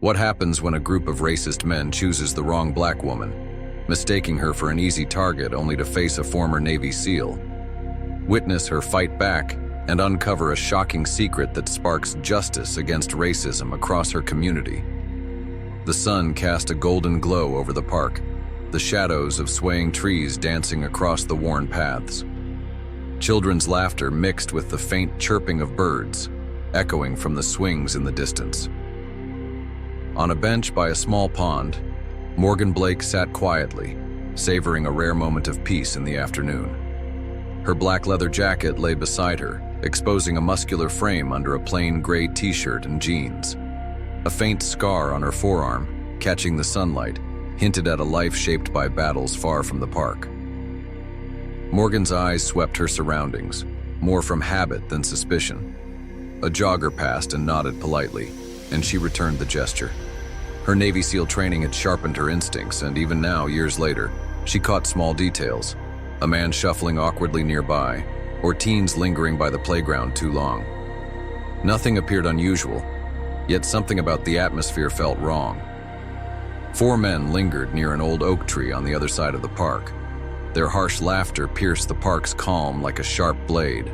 What happens when a group of racist men chooses the wrong black woman, mistaking her for an easy target only to face a former Navy SEAL? Witness her fight back and uncover a shocking secret that sparks justice against racism across her community. The sun cast a golden glow over the park, the shadows of swaying trees dancing across the worn paths. Children's laughter mixed with the faint chirping of birds, echoing from the swings in the distance. On a bench by a small pond, Morgan Blake sat quietly, savoring a rare moment of peace in the afternoon. Her black leather jacket lay beside her, exposing a muscular frame under a plain gray t-shirt and jeans. A faint scar on her forearm, catching the sunlight, hinted at a life shaped by battles far from the park. Morgan's eyes swept her surroundings, more from habit than suspicion. A jogger passed and nodded politely, and she returned the gesture. Her Navy SEAL training had sharpened her instincts, and even now, years later, she caught small details. A man shuffling awkwardly nearby, or teens lingering by the playground too long. Nothing appeared unusual, yet something about the atmosphere felt wrong. 4 men lingered near an old oak tree on the other side of the park. Their harsh laughter pierced the park's calm like a sharp blade.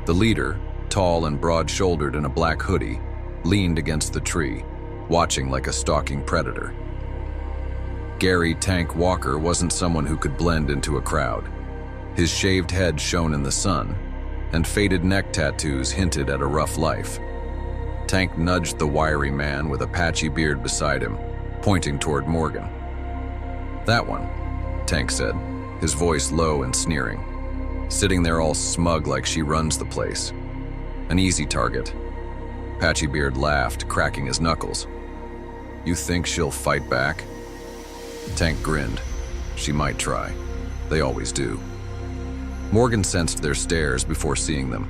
The leader, tall and broad-shouldered in a black hoodie, leaned against the tree, watching like a stalking predator. Gary "Tank" Walker wasn't someone who could blend into a crowd. His shaved head shone in the sun, and faded neck tattoos hinted at a rough life. Tank nudged the wiry man with a patchy beard beside him, pointing toward Morgan. "That one," Tank said, his voice low and sneering. "Sitting there all smug like she runs the place. An easy target." Patchybeard laughed, cracking his knuckles. "You think she'll fight back?" Tank grinned. "She might try. They always do." Morgan sensed their stares before seeing them.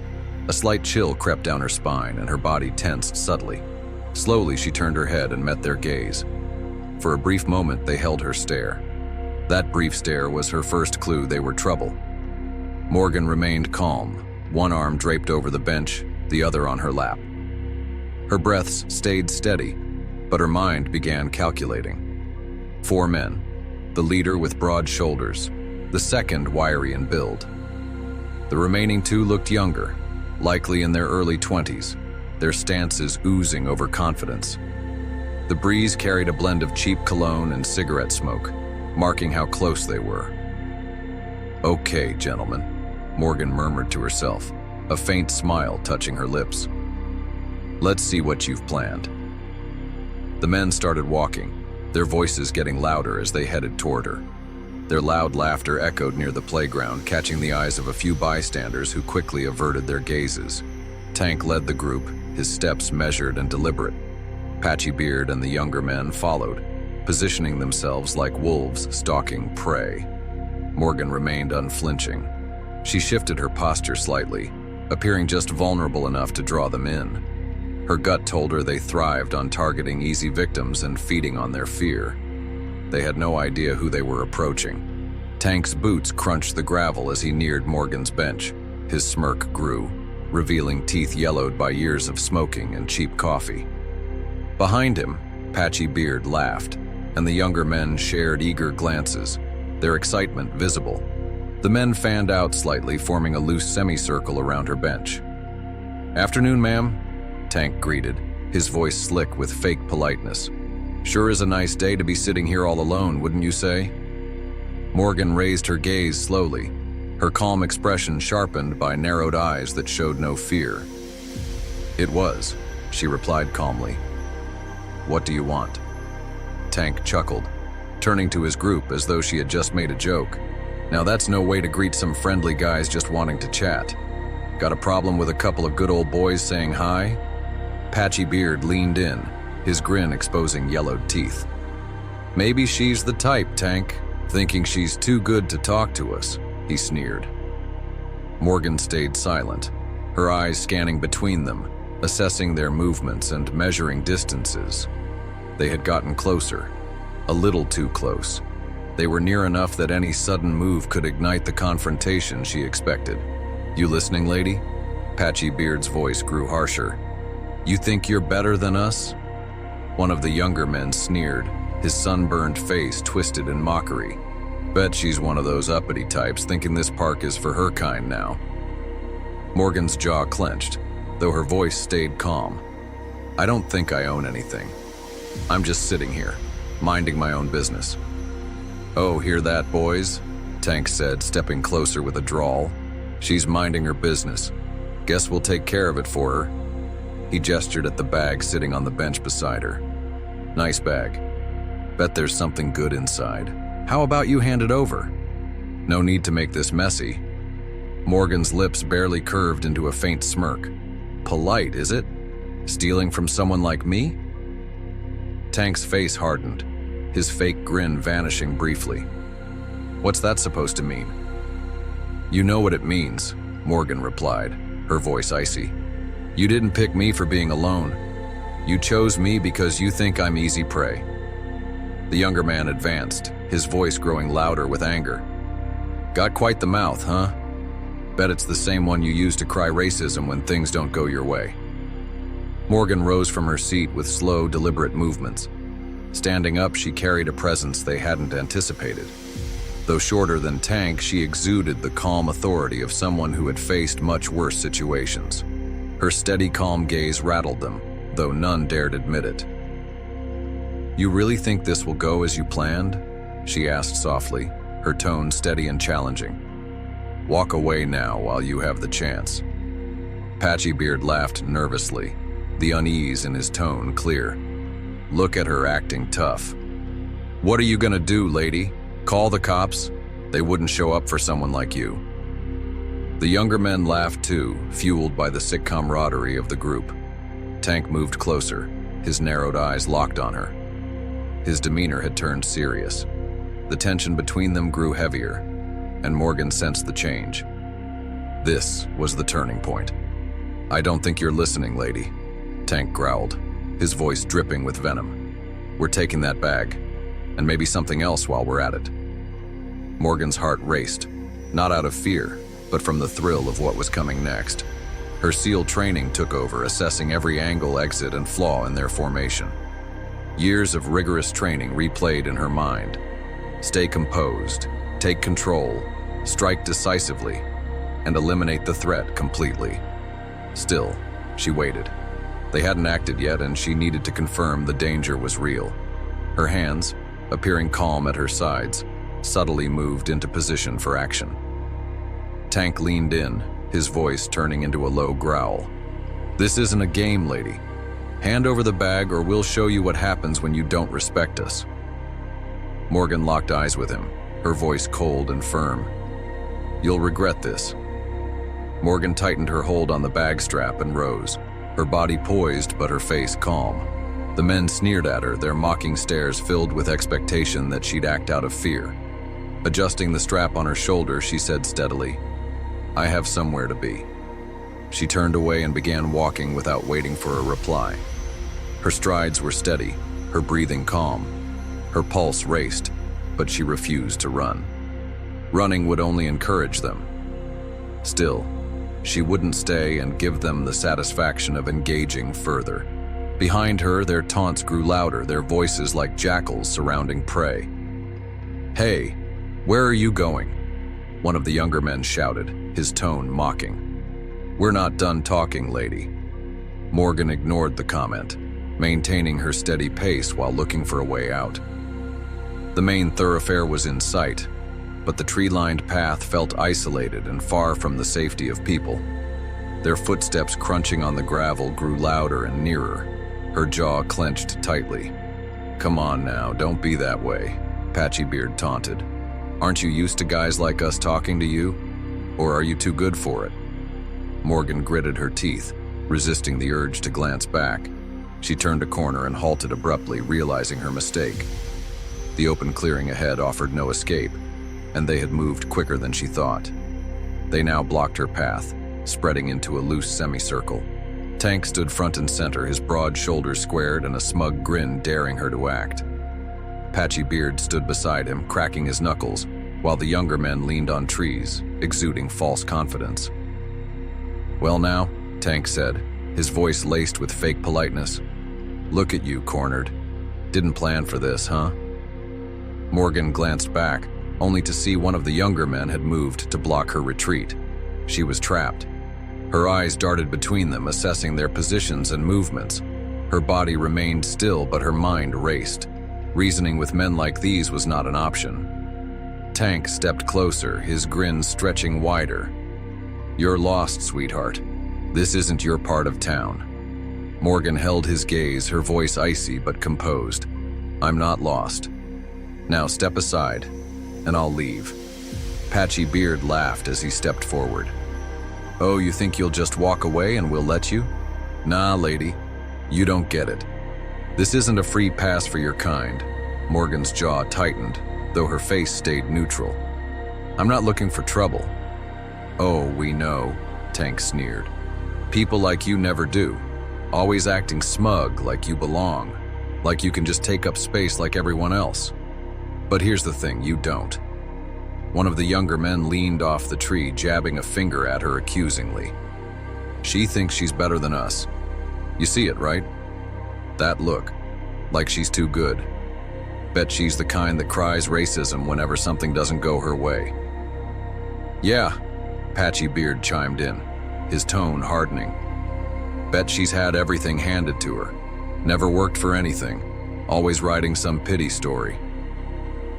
A slight chill crept down her spine and her body tensed subtly. Slowly, she turned her head and met their gaze. For a brief moment, they held her stare. That brief stare was her first clue they were trouble. Morgan remained calm, one arm draped over the bench, the other on her lap. Her breaths stayed steady, but her mind began calculating. 4 men, the leader with broad shoulders, the second wiry in build. The remaining 2 looked younger, likely in their early 20s, their stances oozing overconfidence. The breeze carried a blend of cheap cologne and cigarette smoke, marking how close they were. "Okay, gentlemen," Morgan murmured to herself, a faint smile touching her lips. "Let's see what you've planned." The men started walking, their voices getting louder as they headed toward her. Their loud laughter echoed near the playground, catching the eyes of a few bystanders who quickly averted their gazes. Tank led the group, his steps measured and deliberate. Patchybeard and the younger men followed, positioning themselves like wolves stalking prey. Morgan remained unflinching. She shifted her posture slightly, appearing just vulnerable enough to draw them in. Her gut told her they thrived on targeting easy victims and feeding on their fear. They had no idea who they were approaching. Tank's boots crunched the gravel as he neared Morgan's bench. His smirk grew, revealing teeth yellowed by years of smoking and cheap coffee. Behind him, Patchybeard laughed, and the younger men shared eager glances, their excitement visible. The men fanned out slightly, forming a loose semicircle around her bench. "Afternoon, ma'am," Tank greeted, his voice slick with fake politeness. "Sure is a nice day to be sitting here all alone, wouldn't you say?" Morgan raised her gaze slowly, her calm expression sharpened by narrowed eyes that showed no fear. "It was," she replied calmly. "What do you want?" Tank chuckled, turning to his group as though she had just made a joke. "Now that's no way to greet some friendly guys just wanting to chat. Got a problem with a couple of good old boys saying hi?" Patchybeard leaned in, his grin exposing yellowed teeth. "Maybe she's the type, Tank, thinking she's too good to talk to us," he sneered. Morgan stayed silent, her eyes scanning between them, assessing their movements and measuring distances. They had gotten closer, a little too close. They were near enough that any sudden move could ignite the confrontation she expected. "You listening, lady?" Patchybeard's voice grew harsher. "You think you're better than us?" One of the younger men sneered, his sunburned face twisted in mockery. Bet she's one of those uppity types thinking this park is for her kind now. Morgan's jaw clenched, though her voice stayed calm. I don't think I own anything. I'm just sitting here, minding my own business. Oh, hear that, boys? Tank said, stepping closer with a drawl. She's minding her business. Guess we'll take care of it for her. He gestured at the bag sitting on the bench beside her. Nice bag. Bet there's something good inside. How about you hand it over? No need to make this messy. Morgan's lips barely curved into a faint smirk. Polite, is it? Stealing from someone like me? Tank's face hardened, his fake grin vanishing briefly. What's that supposed to mean? You know what it means, Morgan replied, her voice icy. You didn't pick me for being alone. You chose me because you think I'm easy prey. The younger man advanced, his voice growing louder with anger. Got quite the mouth, huh? Bet it's the same one you use to cry racism when things don't go your way. Morgan rose from her seat with slow, deliberate movements. Standing up, she carried a presence they hadn't anticipated. Though shorter than Tank, she exuded the calm authority of someone who had faced much worse situations. Her steady, calm gaze rattled them, though none dared admit it. You really think this will go as you planned? She asked softly, her tone steady and challenging. Walk away now while you have the chance. Patchybeard laughed nervously, the unease in his tone clear. Look at her acting tough. What are you gonna do, lady? Call the cops? They wouldn't show up for someone like you. The younger men laughed too, fueled by the sick camaraderie of the group. Tank moved closer, his narrowed eyes locked on her. His demeanor had turned serious. The tension between them grew heavier, and Morgan sensed the change. This was the turning point. I don't think you're listening, lady, Tank growled, his voice dripping with venom. We're taking that bag, and maybe something else while we're at it. Morgan's heart raced, not out of fear, but from the thrill of what was coming next. Her SEAL training took over, assessing every angle, exit, and flaw in their formation. Years of rigorous training replayed in her mind. Stay composed, take control, strike decisively, and eliminate the threat completely. Still, she waited. They hadn't acted yet, and she needed to confirm the danger was real. Her hands, appearing calm at her sides, subtly moved into position for action. Tank leaned in, his voice turning into a low growl. This isn't a game, lady. Hand over the bag or we'll show you what happens when you don't respect us. Morgan locked eyes with him, her voice cold and firm. You'll regret this. Morgan tightened her hold on the bag strap and rose, her body poised but her face calm. The men sneered at her, their mocking stares filled with expectation that she'd act out of fear. Adjusting the strap on her shoulder, she said steadily, I have somewhere to be. She turned away and began walking without waiting for a reply. Her strides were steady, her breathing calm. Her pulse raced, but she refused to run. Running would only encourage them. Still, she wouldn't stay and give them the satisfaction of engaging further. Behind her, their taunts grew louder, their voices like jackals surrounding prey. Hey, where are you going? One of the younger men shouted, his tone mocking. We're not done talking, lady. Morgan ignored the comment, maintaining her steady pace while looking for a way out. The main thoroughfare was in sight, but the tree-lined path felt isolated and far from the safety of people. Their footsteps crunching on the gravel grew louder and nearer, her jaw clenched tightly. Come on now, don't be that way, Patchybeard taunted. Aren't you used to guys like us talking to you? Or are you too good for it? Morgan gritted her teeth, resisting the urge to glance back. She turned a corner and halted abruptly, realizing her mistake. The open clearing ahead offered no escape, and they had moved quicker than she thought. They now blocked her path, spreading into a loose semicircle. Tank stood front and center, his broad shoulders squared and a smug grin daring her to act. Patchybeard stood beside him, cracking his knuckles, while the younger men leaned on trees, exuding false confidence. Well now, Tank said, his voice laced with fake politeness. Look at you, cornered. Didn't plan for this, huh? Morgan glanced back, only to see one of the younger men had moved to block her retreat. She was trapped. Her eyes darted between them, assessing their positions and movements. Her body remained still, but her mind raced. Reasoning with men like these was not an option. Tank stepped closer, his grin stretching wider. "You're lost, sweetheart. This isn't your part of town." Morgan held his gaze, her voice icy but composed. "I'm not lost. Now step aside, and I'll leave." Patchy Beard laughed as he stepped forward. "Oh, you think you'll just walk away and we'll let you? Nah, lady, you don't get it. This isn't a free pass for your kind." Morgan's jaw tightened, though her face stayed neutral. "I'm not looking for trouble." "Oh, we know," Tank sneered. "People like you never do. Always acting smug, like you belong, like you can just take up space like everyone else. But here's the thing, you don't." One of the younger men leaned off the tree, jabbing a finger at her accusingly. "She thinks she's better than us. You see it, right? That look, like she's too good. Bet she's the kind that cries racism whenever something doesn't go her way." "Yeah," Patchy Beard chimed in, his tone hardening. "Bet she's had everything handed to her. Never worked for anything. Always writing some pity story."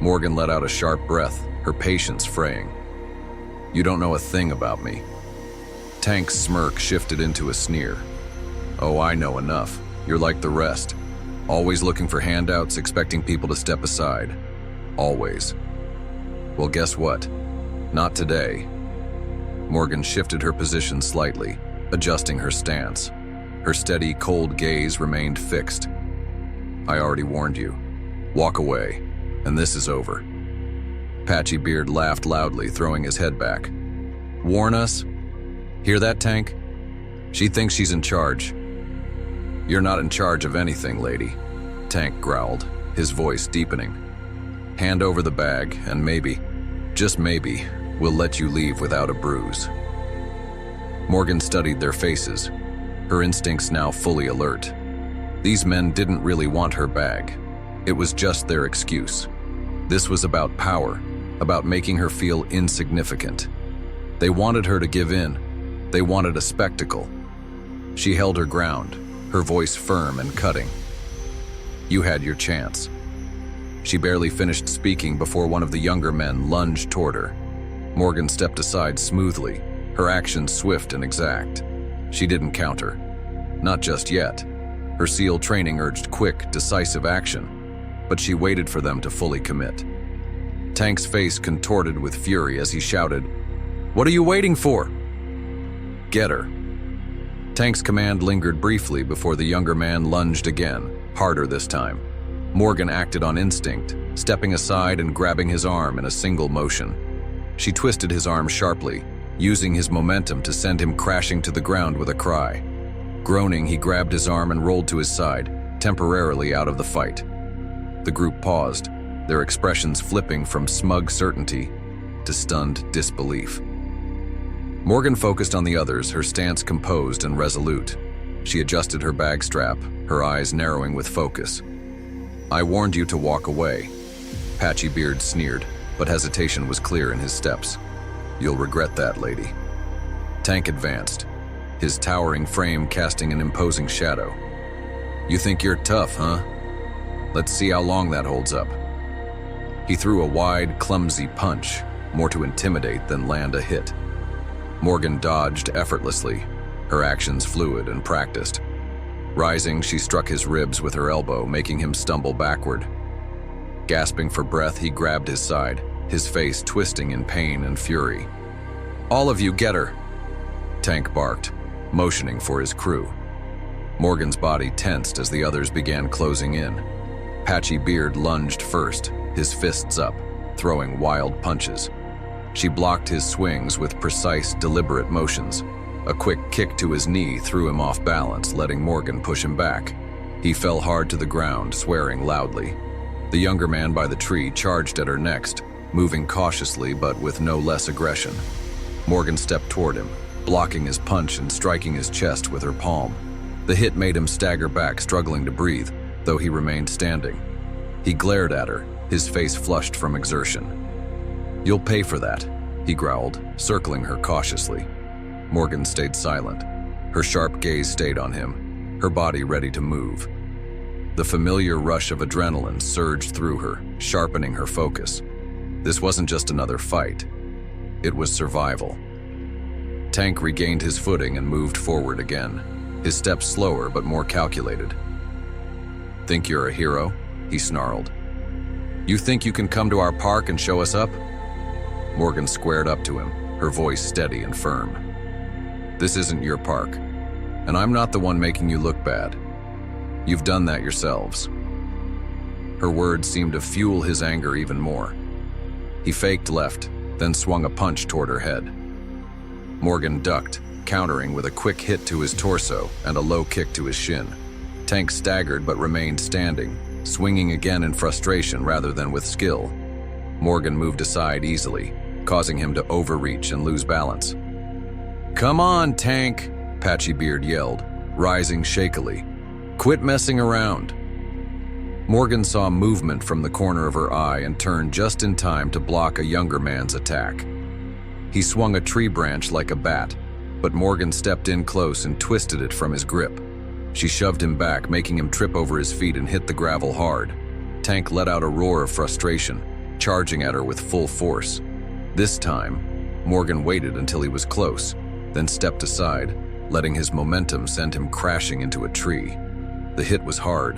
Morgan let out a sharp breath, her patience fraying. "You don't know a thing about me." Tank's smirk shifted into a sneer. "Oh, I know enough. You're like the rest. Always looking for handouts, expecting people to step aside. Always. Well, guess what? Not today." Morgan shifted her position slightly, adjusting her stance. Her steady, cold gaze remained fixed. "I already warned you. Walk away, and this is over." Patchy Beard laughed loudly, throwing his head back. "Warn us? Hear that, Tank? She thinks she's in charge." "You're not in charge of anything, lady," Tank growled, his voice deepening. "Hand over the bag, and maybe, just maybe, we'll let you leave without a bruise." Morgan studied their faces, her instincts now fully alert. These men didn't really want her bag. It was just their excuse. This was about power, about making her feel insignificant. They wanted her to give in. They wanted a spectacle. She held her ground, her voice firm and cutting. "You had your chance." She barely finished speaking before one of the younger men lunged toward her. Morgan stepped aside smoothly, her actions swift and exact. She didn't counter. Not just yet. Her SEAL training urged quick, decisive action, but she waited for them to fully commit. Tank's face contorted with fury as he shouted, "What are you waiting for? Get her." Tank's command lingered briefly before the younger man lunged again, harder this time. Morgan acted on instinct, stepping aside and grabbing his arm in a single motion. She twisted his arm sharply, using his momentum to send him crashing to the ground with a cry. Groaning, he grabbed his arm and rolled to his side, temporarily out of the fight. The group paused, their expressions flipping from smug certainty to stunned disbelief. Morgan focused on the others, her stance composed and resolute. She adjusted her bag strap, her eyes narrowing with focus. "I warned you to walk away." Patchy Beard sneered, but hesitation was clear in his steps. "You'll regret that, lady." Tank advanced, his towering frame casting an imposing shadow. "You think you're tough, huh? Let's see how long that holds up." He threw a wide, clumsy punch, more to intimidate than land a hit. Morgan dodged effortlessly, her actions fluid and practiced. Rising, she struck his ribs with her elbow, making him stumble backward. Gasping for breath, he grabbed his side, his face twisting in pain and fury. "All of you, get her!" Tank barked, motioning for his crew. Morgan's body tensed as the others began closing in. Patchy Beard lunged first, his fists up, throwing wild punches. She blocked his swings with precise, deliberate motions. A quick kick to his knee threw him off balance, letting Morgan push him back. He fell hard to the ground, swearing loudly. The younger man by the tree charged at her next, moving cautiously but with no less aggression. Morgan stepped toward him, blocking his punch and striking his chest with her palm. The hit made him stagger back, struggling to breathe, though he remained standing. He glared at her, his face flushed from exertion. "You'll pay for that," he growled, circling her cautiously. Morgan stayed silent. Her sharp gaze stayed on him, her body ready to move. The familiar rush of adrenaline surged through her, sharpening her focus. This wasn't just another fight. It was survival. Tank regained his footing and moved forward again, his steps slower but more calculated. "Think you're a hero?" he snarled. "You think you can come to our park and show us up?" Morgan squared up to him, her voice steady and firm. "This isn't your park, and I'm not the one making you look bad. You've done that yourselves." Her words seemed to fuel his anger even more. He faked left, then swung a punch toward her head. Morgan ducked, countering with a quick hit to his torso and a low kick to his shin. Tank staggered but remained standing, swinging again in frustration rather than with skill. Morgan moved aside easily, causing him to overreach and lose balance. "Come on, Tank," Patchy Beard yelled, rising shakily. "Quit messing around." Morgan saw movement from the corner of her eye and turned just in time to block a younger man's attack. He swung a tree branch like a bat, but Morgan stepped in close and twisted it from his grip. She shoved him back, making him trip over his feet and hit the gravel hard. Tank let out a roar of frustration, charging at her with full force. This time, Morgan waited until he was close, then stepped aside, letting his momentum send him crashing into a tree. The hit was hard,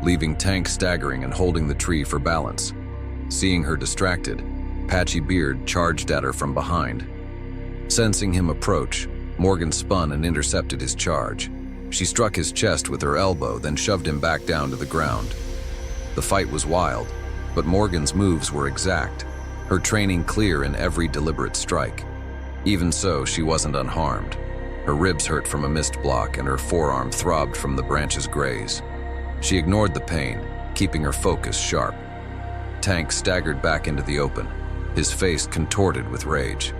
leaving Tank staggering and holding the tree for balance. Seeing her distracted, Patchy Beard charged at her from behind. Sensing him approach, Morgan spun and intercepted his charge. She struck his chest with her elbow, then shoved him back down to the ground. The fight was wild, but Morgan's moves were exact, her training clear in every deliberate strike. Even so, she wasn't unharmed. Her ribs hurt from a missed block and her forearm throbbed from the branch's graze. She ignored the pain, keeping her focus sharp. Tank staggered back into the open, his face contorted with rage.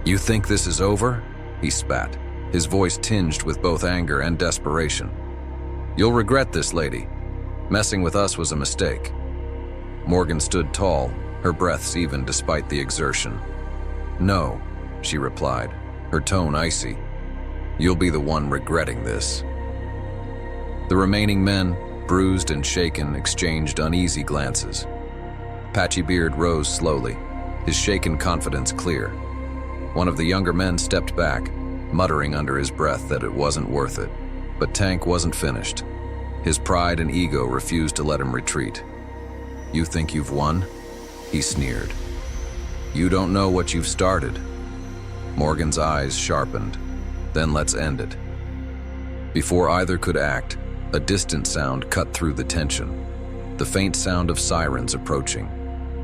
"You think this is over?" he spat, his voice tinged with both anger and desperation. "You'll regret this, lady. Messing with us was a mistake." Morgan stood tall, her breaths even despite the exertion. "No," she replied, her tone icy. "You'll be the one regretting this." The remaining men, bruised and shaken, exchanged uneasy glances. Patchy Beard rose slowly, his shaken confidence clear. One of the younger men stepped back, muttering under his breath that it wasn't worth it. But Tank wasn't finished. His pride and ego refused to let him retreat. "You think you've won?" he sneered. "You don't know what you've started." Morgan's eyes sharpened. "Then let's end it." Before either could act, a distant sound cut through the tension. The faint sound of sirens approaching.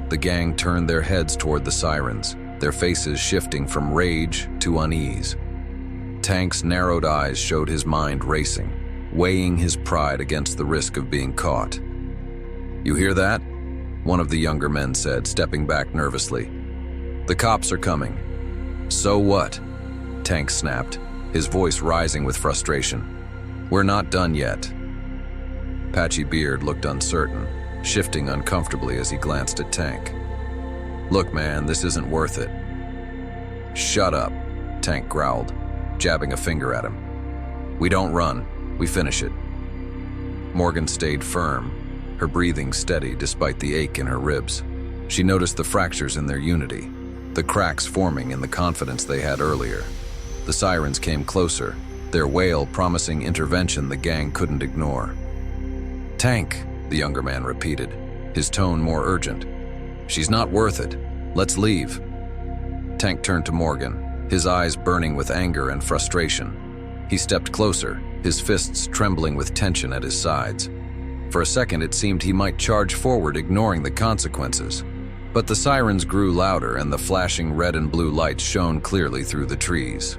The gang turned their heads toward the sirens, their faces shifting from rage to unease. Tank's narrowed eyes showed his mind racing, weighing his pride against the risk of being caught. "You hear that?" one of the younger men said, stepping back nervously. "The cops are coming." "So what?" Tank snapped, his voice rising with frustration. "We're not done yet." Patchy Beard looked uncertain, shifting uncomfortably as he glanced at Tank. "Look, man, this isn't worth it." "Shut up," Tank growled, jabbing a finger at him. "We don't run, we finish it." Morgan stayed firm, her breathing steady despite the ache in her ribs. She noticed the fractures in their unity, the cracks forming in the confidence they had earlier. The sirens came closer, their wail promising intervention the gang couldn't ignore. "Tank," the younger man repeated, his tone more urgent. "She's not worth it. Let's leave." Tank turned to Morgan, his eyes burning with anger and frustration. He stepped closer, his fists trembling with tension at his sides. For a second, it seemed he might charge forward, ignoring the consequences. But the sirens grew louder and the flashing red and blue lights shone clearly through the trees.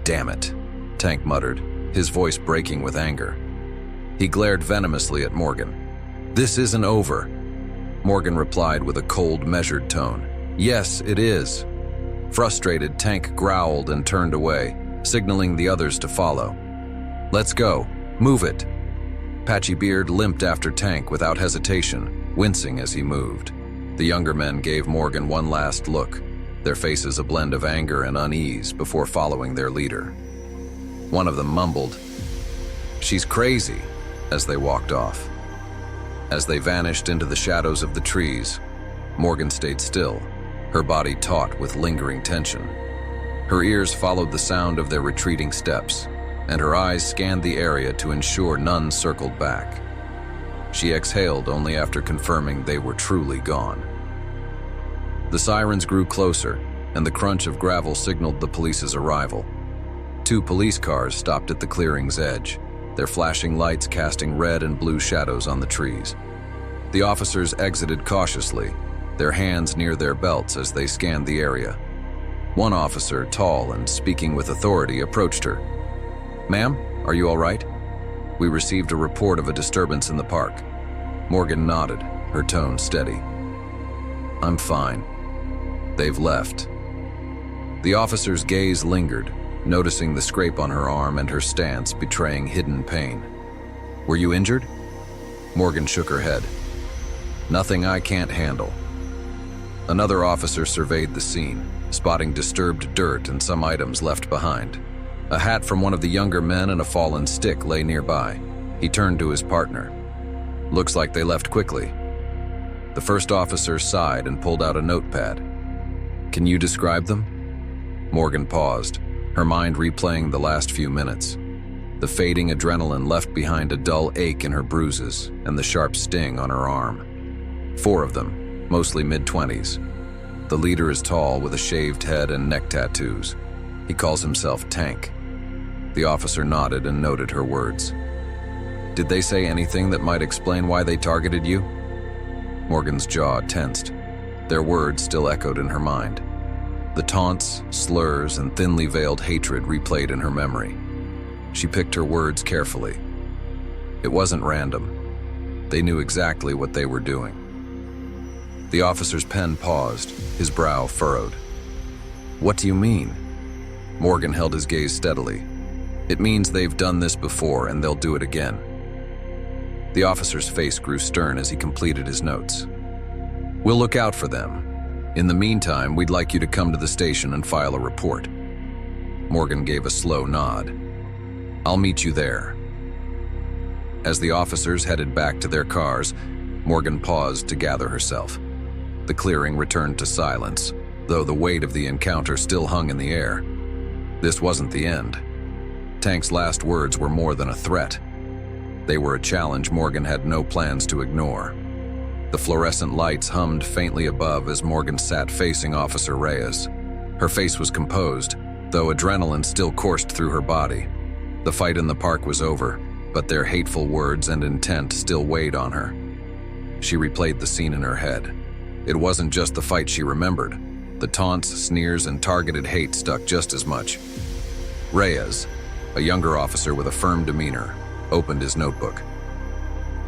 "Damn it," Tank muttered, his voice breaking with anger. He glared venomously at Morgan. "This isn't over." Morgan replied with a cold, measured tone. "Yes, it is." Frustrated, Tank growled and turned away, signaling the others to follow. Let's go. Move it. Patchy Beard limped after Tank without hesitation, wincing as he moved. The younger men gave Morgan one last look, their faces a blend of anger and unease before following their leader. One of them mumbled, "She's crazy," as they walked off. As they vanished into the shadows of the trees, Morgan stayed still, her body taut with lingering tension. Her ears followed the sound of their retreating steps, and her eyes scanned the area to ensure none circled back. She exhaled only after confirming they were truly gone. The sirens grew closer, and the crunch of gravel signaled the police's arrival. 2 police cars stopped at the clearing's edge, their flashing lights casting red and blue shadows on the trees. The officers exited cautiously, their hands near their belts as they scanned the area. One officer, tall and speaking with authority, approached her. "Ma'am, are you all right? We received a report of a disturbance in the park." Morgan nodded, her tone steady. "I'm fine. They've left." The officer's gaze lingered, noticing the scrape on her arm and her stance betraying hidden pain. "Were you injured?" Morgan shook her head. "Nothing I can't handle." Another officer surveyed the scene, spotting disturbed dirt and some items left behind. A hat from one of the younger men and a fallen stick lay nearby. He turned to his partner. "Looks like they left quickly." The first officer sighed and pulled out a notepad. "Can you describe them?" Morgan paused, her mind replaying the last few minutes. The fading adrenaline left behind a dull ache in her bruises and the sharp sting on her arm. 4 of them, mostly mid-20s. The leader is tall with a shaved head and neck tattoos. He calls himself Tank. The officer nodded and noted her words. "Did they say anything that might explain why they targeted you?" Morgan's jaw tensed. Their words still echoed in her mind. The taunts, slurs, and thinly veiled hatred replayed in her memory. She picked her words carefully. It wasn't random. They knew exactly what they were doing. The officer's pen paused, his brow furrowed. "What do you mean?" Morgan held his gaze steadily. "It means they've done this before and they'll do it again." The officer's face grew stern as he completed his notes. "We'll look out for them. In the meantime, we'd like you to come to the station and file a report." Morgan gave a slow nod. "I'll meet you there." As the officers headed back to their cars, Morgan paused to gather herself. The clearing returned to silence, though the weight of the encounter still hung in the air. This wasn't the end. Tank's last words were more than a threat. They were a challenge Morgan had no plans to ignore. The fluorescent lights hummed faintly above as Morgan sat facing Officer Reyes. Her face was composed, though adrenaline still coursed through her body. The fight in the park was over, but their hateful words and intent still weighed on her. She replayed the scene in her head. It wasn't just the fight she remembered. The taunts, sneers, and targeted hate stuck just as much. Reyes, a younger officer with a firm demeanor, opened his notebook.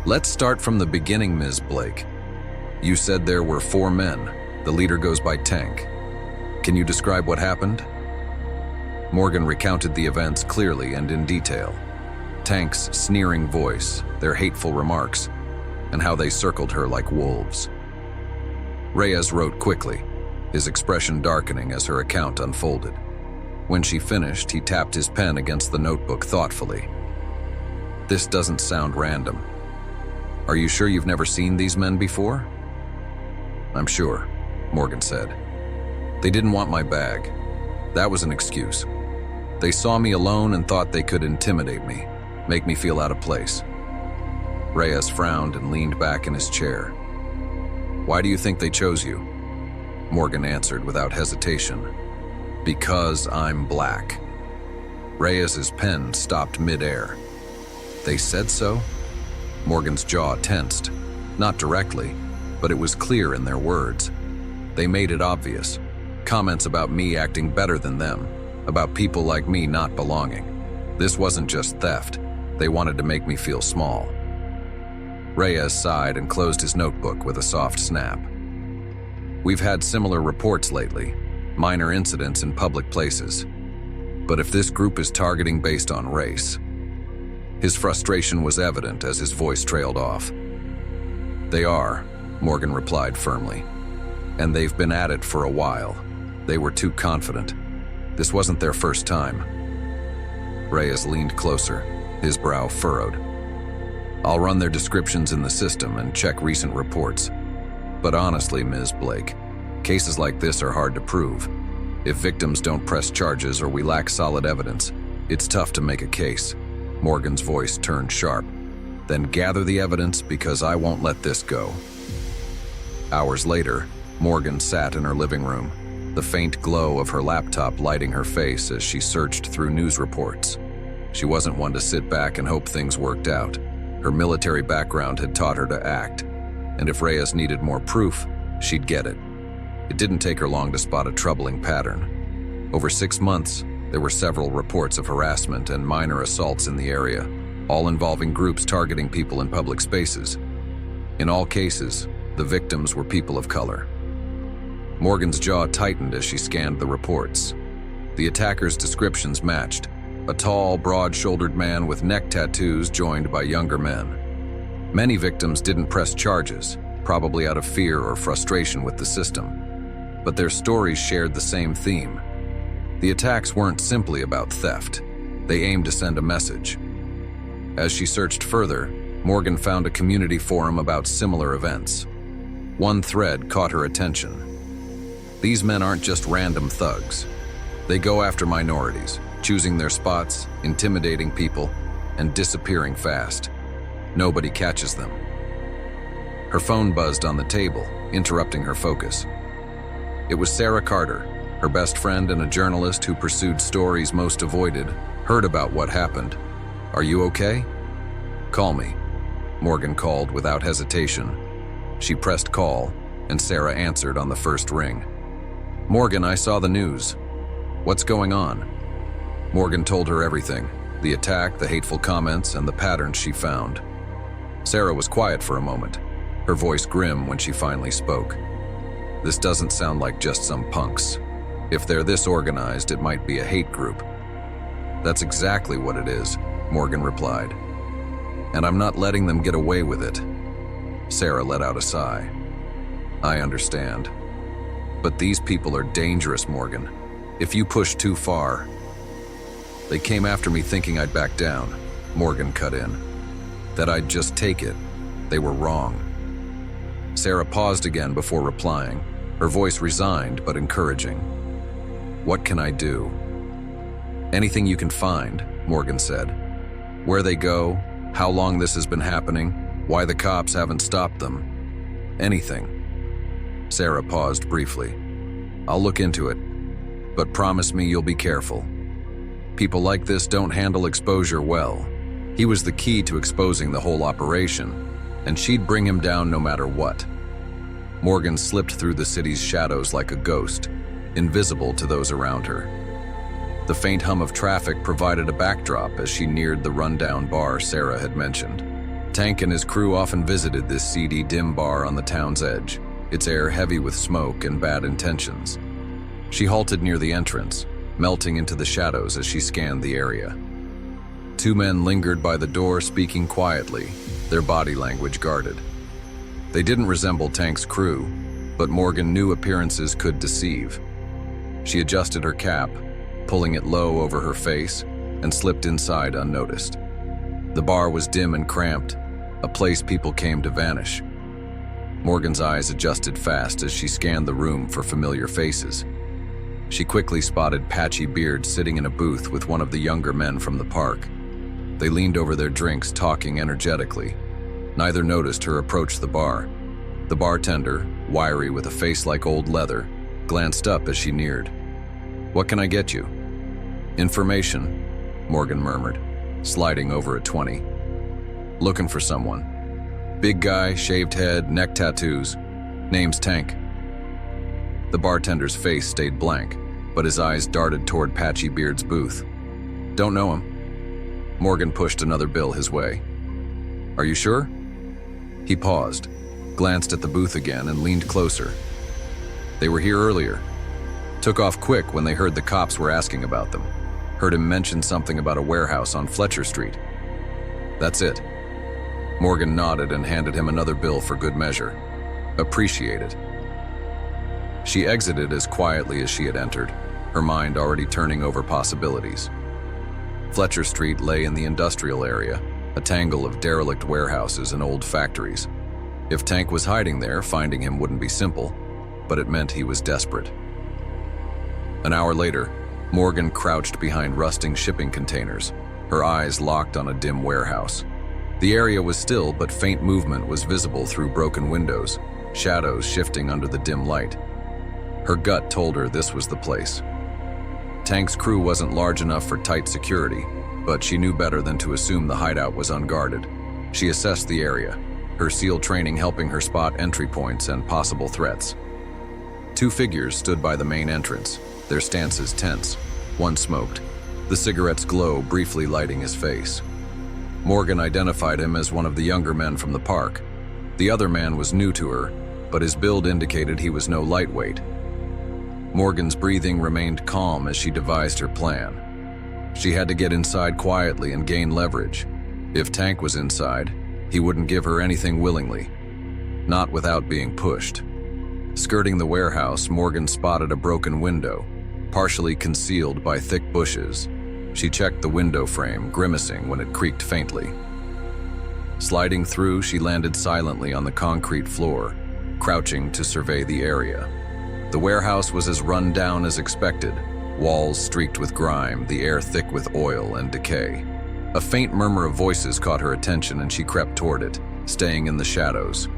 "Let's start from the beginning, Ms. Blake. You said there were 4 men. The leader goes by Tank. Can you describe what happened?" Morgan recounted the events clearly and in detail. Tank's sneering voice, their hateful remarks, and how they circled her like wolves. Reyes wrote quickly, his expression darkening as her account unfolded. When she finished, he tapped his pen against the notebook thoughtfully. "This doesn't sound random. Are you sure you've never seen these men before?" "I'm sure," Morgan said. "They didn't want my bag. That was an excuse. They saw me alone and thought they could intimidate me, make me feel out of place." Reyes frowned and leaned back in his chair. "Why do you think they chose you?" Morgan answered without hesitation. "Because I'm black." Reyes's pen stopped mid-air. "They said so?" Morgan's jaw tensed. Not directly, but it was clear in their words. They made it obvious. Comments about me acting better than them, about people like me not belonging. This wasn't just theft. They wanted to make me feel small. Reyes sighed and closed his notebook with a soft snap. "We've had similar reports lately, minor incidents in public places. But if this group is targeting based on race, His frustration was evident as his voice trailed off. "They are," Morgan replied firmly. "And they've been at it for a while. They were too confident. This wasn't their first time." Reyes leaned closer, his brow furrowed. "I'll run their descriptions in the system and check recent reports. But honestly, Ms. Blake, cases like this are hard to prove. If victims don't press charges or we lack solid evidence, it's tough to make a case." Morgan's voice turned sharp. "Then gather the evidence, because I won't let this go." Hours later, Morgan sat in her living room, the faint glow of her laptop lighting her face as she searched through news reports. She wasn't one to sit back and hope things worked out. Her military background had taught her to act, and if Reyes needed more proof, she'd get it. It didn't take her long to spot a troubling pattern. Over 6 months, there were several reports of harassment and minor assaults in the area, all involving groups targeting people in public spaces. In all cases, the victims were people of color. Morgan's jaw tightened as she scanned the reports. The attackers' descriptions matched: a tall, broad-shouldered man with neck tattoos joined by younger men. Many victims didn't press charges, probably out of fear or frustration with the system. But their stories shared the same theme. The attacks weren't simply about theft. They aimed to send a message. As she searched further, Morgan found a community forum about similar events. One thread caught her attention. These men aren't just random thugs. They go after minorities, choosing their spots, intimidating people, and disappearing fast. Nobody catches them. Her phone buzzed on the table, interrupting her focus. It was Sarah Carter, her best friend and a journalist who pursued stories most avoided, heard about what happened. "Are you okay?" "Call me," Morgan called without hesitation. She pressed call, and Sarah answered on the first ring. "Morgan, I saw the news. What's going on?" Morgan told her everything: the attack, the hateful comments, and the patterns she found. Sarah was quiet for a moment, her voice grim when she finally spoke. "This doesn't sound like just some punks. If they're this organized, it might be a hate group." "That's exactly what it is," Morgan replied. "And I'm not letting them get away with it." Sarah let out a sigh. "I understand. But these people are dangerous, Morgan. If you push too far..." "They came after me thinking I'd back down," Morgan cut in. "That I'd just take it. They were wrong." Sarah paused again before replying, her voice resigned but encouraging. "What can I do?" "Anything you can find," Morgan said. "Where they go, how long this has been happening, why the cops haven't stopped them. Anything." Sarah paused briefly. "I'll look into it, but promise me you'll be careful. People like this don't handle exposure well. He was the key to exposing the whole operation, and she'd bring him down no matter what." Morgan slipped through the city's shadows like a ghost, invisible to those around her. The faint hum of traffic provided a backdrop as she neared the rundown bar Sarah had mentioned. Tank and his crew often visited this seedy, dim bar on the town's edge, its air heavy with smoke and bad intentions. She halted near the entrance, melting into the shadows as she scanned the area. 2 men lingered by the door, speaking quietly, their body language guarded. They didn't resemble Tank's crew, but Morgan knew appearances could deceive. She adjusted her cap, pulling it low over her face, and slipped inside unnoticed. The bar was dim and cramped, a place people came to vanish. Morgan's eyes adjusted fast as she scanned the room for familiar faces. She quickly spotted Patchy Beard sitting in a booth with one of the younger men from the park. They leaned over their drinks, talking energetically. Neither noticed her approach the bar. The bartender, wiry with a face like old leather, glanced up as she neared. "What can I get you?" "Information," Morgan murmured, sliding over a 20. "Looking for someone. Big guy, shaved head, neck tattoos. Name's Tank." The bartender's face stayed blank, but his eyes darted toward Patchy Beard's booth. "Don't know him." Morgan pushed another bill his way. "Are you sure?" He paused, glanced at the booth again, and leaned closer. "They were here earlier. Took off quick when they heard the cops were asking about them. Heard him mention something about a warehouse on Fletcher Street." That's it. Morgan nodded and handed him another bill for good measure. Appreciate it. She exited as quietly as she had entered, her mind already turning over possibilities. Fletcher Street lay in the industrial area, a tangle of derelict warehouses and old factories. If Tank was hiding there, finding him wouldn't be simple, but it meant he was desperate. An hour later, Morgan crouched behind rusting shipping containers, her eyes locked on a dim warehouse. The area was still, but faint movement was visible through broken windows, shadows shifting under the dim light. Her gut told her this was the place. Tank's crew wasn't large enough for tight security, but she knew better than to assume the hideout was unguarded. She assessed the area, her SEAL training helping her spot entry points and possible threats. Two figures stood by the main entrance, their stances tense. One smoked, the cigarette's glow briefly lighting his face. Morgan identified him as one of the younger men from the park. The other man was new to her, but his build indicated he was no lightweight. Morgan's breathing remained calm as she devised her plan. She had to get inside quietly and gain leverage. If Tank was inside, he wouldn't give her anything willingly, not without being pushed. Skirting the warehouse, Morgan spotted a broken window, partially concealed by thick bushes. She checked the window frame, grimacing when it creaked faintly. Sliding through, she landed silently on the concrete floor, crouching to survey the area. The warehouse was as run down as expected, walls streaked with grime, the air thick with oil and decay. A faint murmur of voices caught her attention and she crept toward it, staying in the shadows.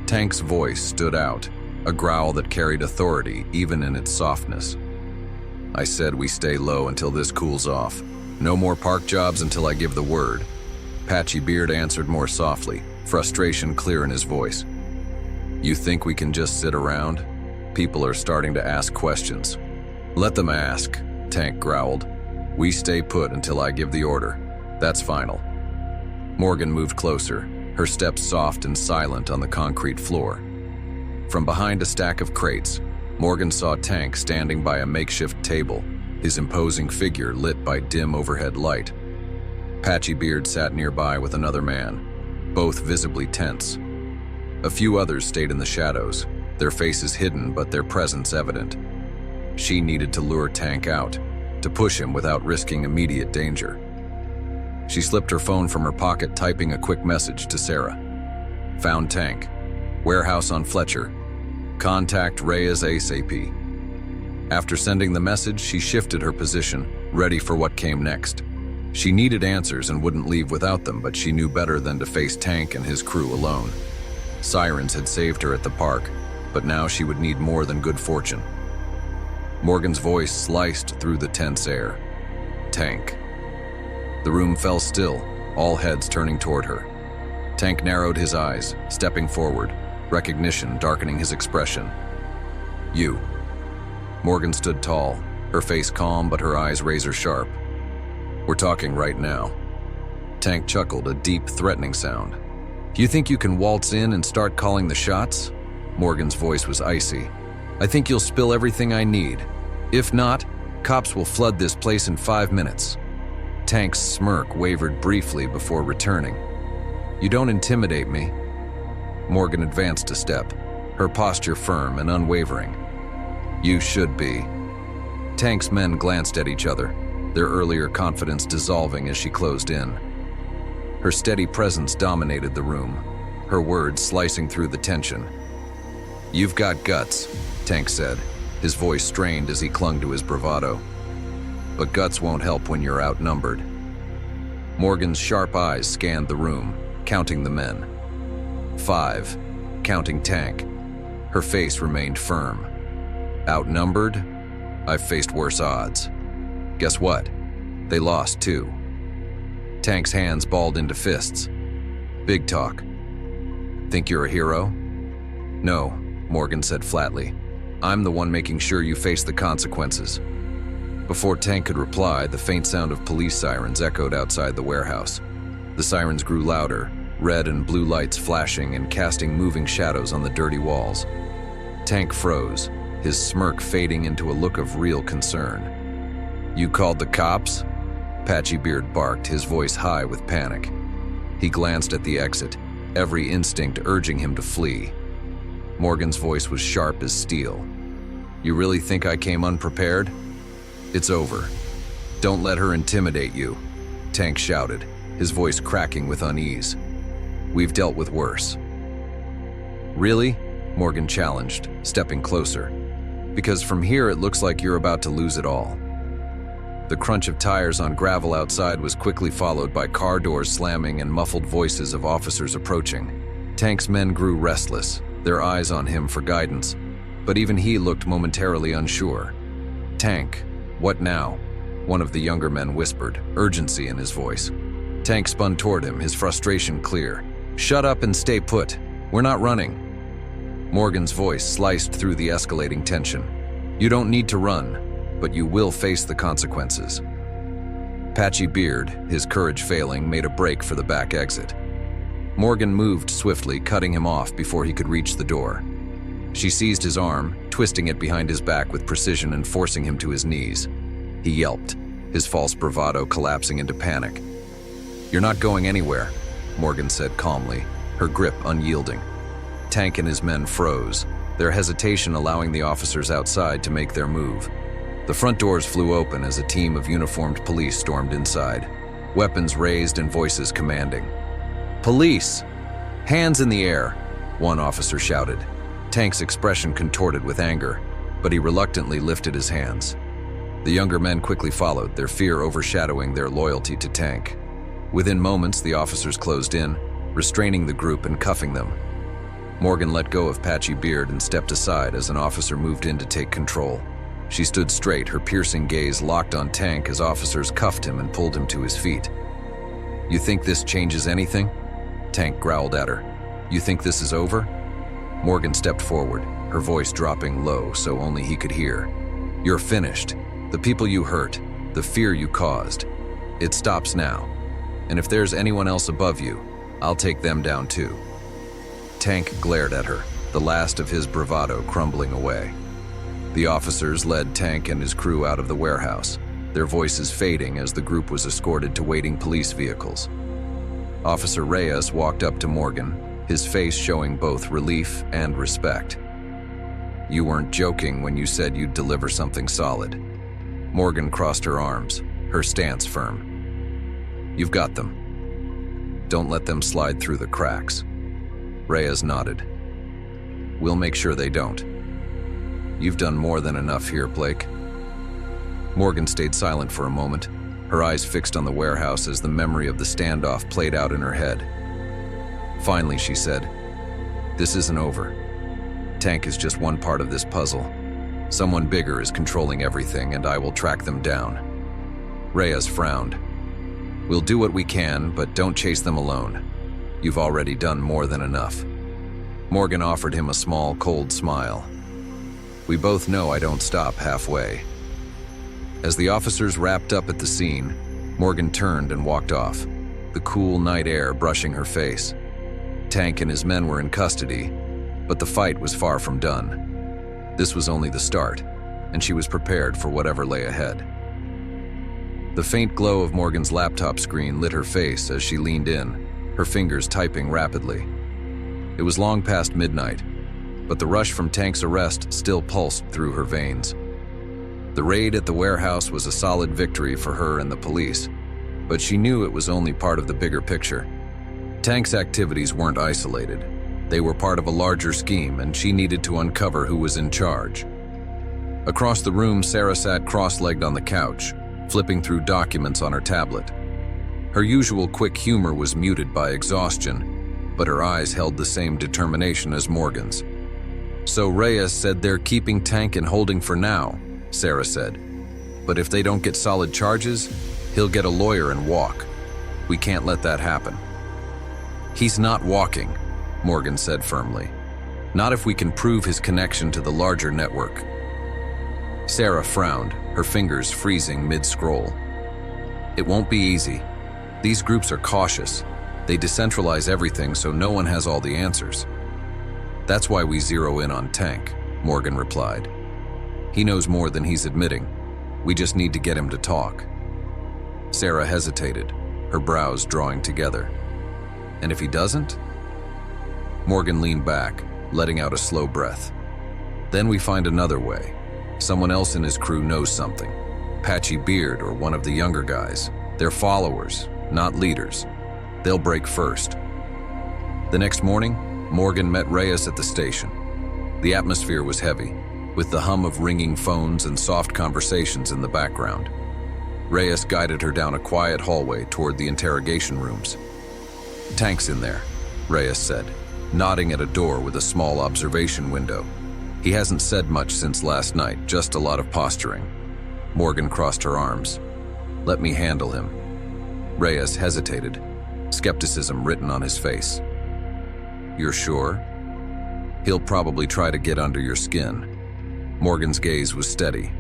Tank's voice stood out, a growl that carried authority even in its softness. I said we stay low until this cools off. No more park jobs until I give the word. Patchy Beard answered more softly, frustration clear in his voice. You think we can just sit around? People are starting to ask questions. Let them ask, Tank growled. We stay put until I give the order. That's final. Morgan moved closer, her steps soft and silent on the concrete floor. From behind a stack of crates, Morgan saw Tank standing by a makeshift table, his imposing figure lit by dim overhead light. Patchy Beard sat nearby with another man, both visibly tense. A few others stayed in the shadows, their faces hidden but their presence evident. She needed to lure Tank out, to push him without risking immediate danger. She slipped her phone from her pocket, typing a quick message to Sarah. Found Tank. Warehouse on Fletcher. Contact Reyes ASAP. After sending the message, she shifted her position, ready for what came next. She needed answers and wouldn't leave without them, but she knew better than to face Tank and his crew alone. Sirens had saved her at the park, but now she would need more than good fortune. Morgan's voice sliced through the tense air. Tank. The room fell still, all heads turning toward her. Tank narrowed his eyes, stepping forward, recognition darkening his expression. You. Morgan stood tall, her face calm but her eyes razor sharp. We're talking right now. Tank chuckled, a deep, threatening sound. You think you can waltz in and start calling the shots? Morgan's voice was icy. I think you'll spill everything I need. If not, cops will flood this place in 5 minutes. Tank's smirk wavered briefly before returning. You don't intimidate me. Morgan advanced a step, her posture firm and unwavering. You should be. Tank's men glanced at each other, their earlier confidence dissolving as she closed in. Her steady presence dominated the room, her words slicing through the tension. You've got guts, Tank said, his voice strained as he clung to his bravado. But guts won't help when you're outnumbered. Morgan's sharp eyes scanned the room, counting the men. 5, counting Tank. Her face remained firm. Outnumbered? I've faced worse odds. Guess what? They lost too. Tank's hands balled into fists. Big talk. Think you're a hero? No, Morgan said flatly. I'm the one making sure you face the consequences. Before Tank could reply, the faint sound of police sirens echoed outside the warehouse. The sirens grew louder, red and blue lights flashing and casting moving shadows on the dirty walls. Tank froze, his smirk fading into a look of real concern. You called the cops? Patchy Beard barked, his voice high with panic. He glanced at the exit, every instinct urging him to flee. Morgan's voice was sharp as steel. "You really think I came unprepared? It's over. Don't let her intimidate you," Tank shouted, his voice cracking with unease. "We've dealt with worse." "Really?" Morgan challenged, stepping closer. "Because from here it looks like you're about to lose it all." The crunch of tires on gravel outside was quickly followed by car doors slamming and muffled voices of officers approaching. Tank's men grew restless, their eyes on him for guidance, but even he looked momentarily unsure. "Tank, what now?" one of the younger men whispered, urgency in his voice. Tank spun toward him, his frustration clear. "Shut up and stay put. We're not running." Morgan's voice sliced through the escalating tension. "You don't need to run, but you will face the consequences." Patchy Beard, his courage failing, made a break for the back exit. Morgan moved swiftly, cutting him off before he could reach the door. She seized his arm, twisting it behind his back with precision and forcing him to his knees. He yelped, his false bravado collapsing into panic. "You're not going anywhere," Morgan said calmly, her grip unyielding. Tank and his men froze, their hesitation allowing the officers outside to make their move. The front doors flew open as a team of uniformed police stormed inside, weapons raised and voices commanding. "Police! Hands in the air!" one officer shouted. Tank's expression contorted with anger, but he reluctantly lifted his hands. The younger men quickly followed, their fear overshadowing their loyalty to Tank. Within moments, the officers closed in, restraining the group and cuffing them. Morgan let go of Patchy Beard and stepped aside as an officer moved in to take control. She stood straight, her piercing gaze locked on Tank as officers cuffed him and pulled him to his feet. "You think this changes anything?" Tank growled at her. "You think this is over?" Morgan stepped forward, her voice dropping low so only he could hear. "You're finished. The people you hurt, the fear you caused. It stops now. And if there's anyone else above you, I'll take them down too." Tank glared at her, the last of his bravado crumbling away. The officers led Tank and his crew out of the warehouse, their voices fading as the group was escorted to waiting police vehicles. Officer Reyes walked up to Morgan, his face showing both relief and respect. "You weren't joking when you said you'd deliver something solid." Morgan crossed her arms, her stance firm. "You've got them. Don't let them slide through the cracks." Reyes nodded. "We'll make sure they don't. You've done more than enough here, Blake." Morgan stayed silent for a moment, her eyes fixed on the warehouse as the memory of the standoff played out in her head. Finally, she said, "This isn't over. Tank is just one part of this puzzle. Someone bigger is controlling everything, and I will track them down." Reyes frowned. "We'll do what we can, but don't chase them alone. You've already done more than enough." Morgan offered him a small, cold smile. "We both know I don't stop halfway." As the officers wrapped up at the scene, Morgan turned and walked off, the cool night air brushing her face. Tank and his men were in custody, but the fight was far from done. This was only the start, and she was prepared for whatever lay ahead. The faint glow of Morgan's laptop screen lit her face as she leaned in, her fingers typing rapidly. It was long past midnight, but the rush from Tank's arrest still pulsed through her veins. The raid at the warehouse was a solid victory for her and the police, but she knew it was only part of the bigger picture. Tank's activities weren't isolated. They were part of a larger scheme, and she needed to uncover who was in charge. Across the room, Sarah sat cross-legged on the couch, flipping through documents on her tablet. Her usual quick humor was muted by exhaustion, but her eyes held the same determination as Morgan's. "So Reyes said they're keeping Tank in holding for now," Sarah said. "But if they don't get solid charges, he'll get a lawyer and walk. We can't let that happen." "He's not walking," Morgan said firmly. "Not if we can prove his connection to the larger network." Sarah frowned, her fingers freezing mid-scroll. "It won't be easy. These groups are cautious. They decentralize everything so no one has all the answers." "That's why we zero in on Tank," Morgan replied. "He knows more than he's admitting. We just need to get him to talk." Sarah hesitated, her brows drawing together. And if he doesn't? Morgan leaned back, letting out a slow breath. Then we find another way. Someone else in his crew knows something. Patchy Beard or one of the younger guys. They're followers, not leaders. They'll break first. The next morning, Morgan met Reyes at the station. The atmosphere was heavy, with the hum of ringing phones and soft conversations in the background. Reyes guided her down a quiet hallway toward the interrogation rooms. "Tank's in there," Reyes said, nodding at a door with a small observation window. "He hasn't said much since last night, just a lot of posturing." Morgan crossed her arms. "Let me handle him." Reyes hesitated, skepticism written on his face. "You're sure? He'll probably try to get under your skin." Morgan's gaze was steady.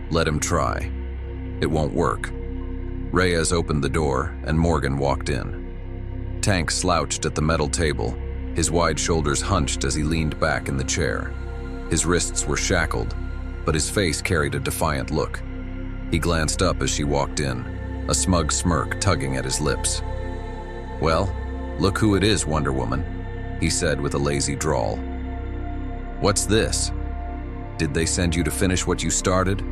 "Let him try. It won't work." Reyes opened the door, and Morgan walked in. Tank slouched at the metal table, his wide shoulders hunched as he leaned back in the chair. His wrists were shackled, but his face carried a defiant look. He glanced up as she walked in, a smug smirk tugging at his lips. "Well, look who it is, Wonder Woman," he said with a lazy drawl. "What's this? Did they send you to finish what you started?"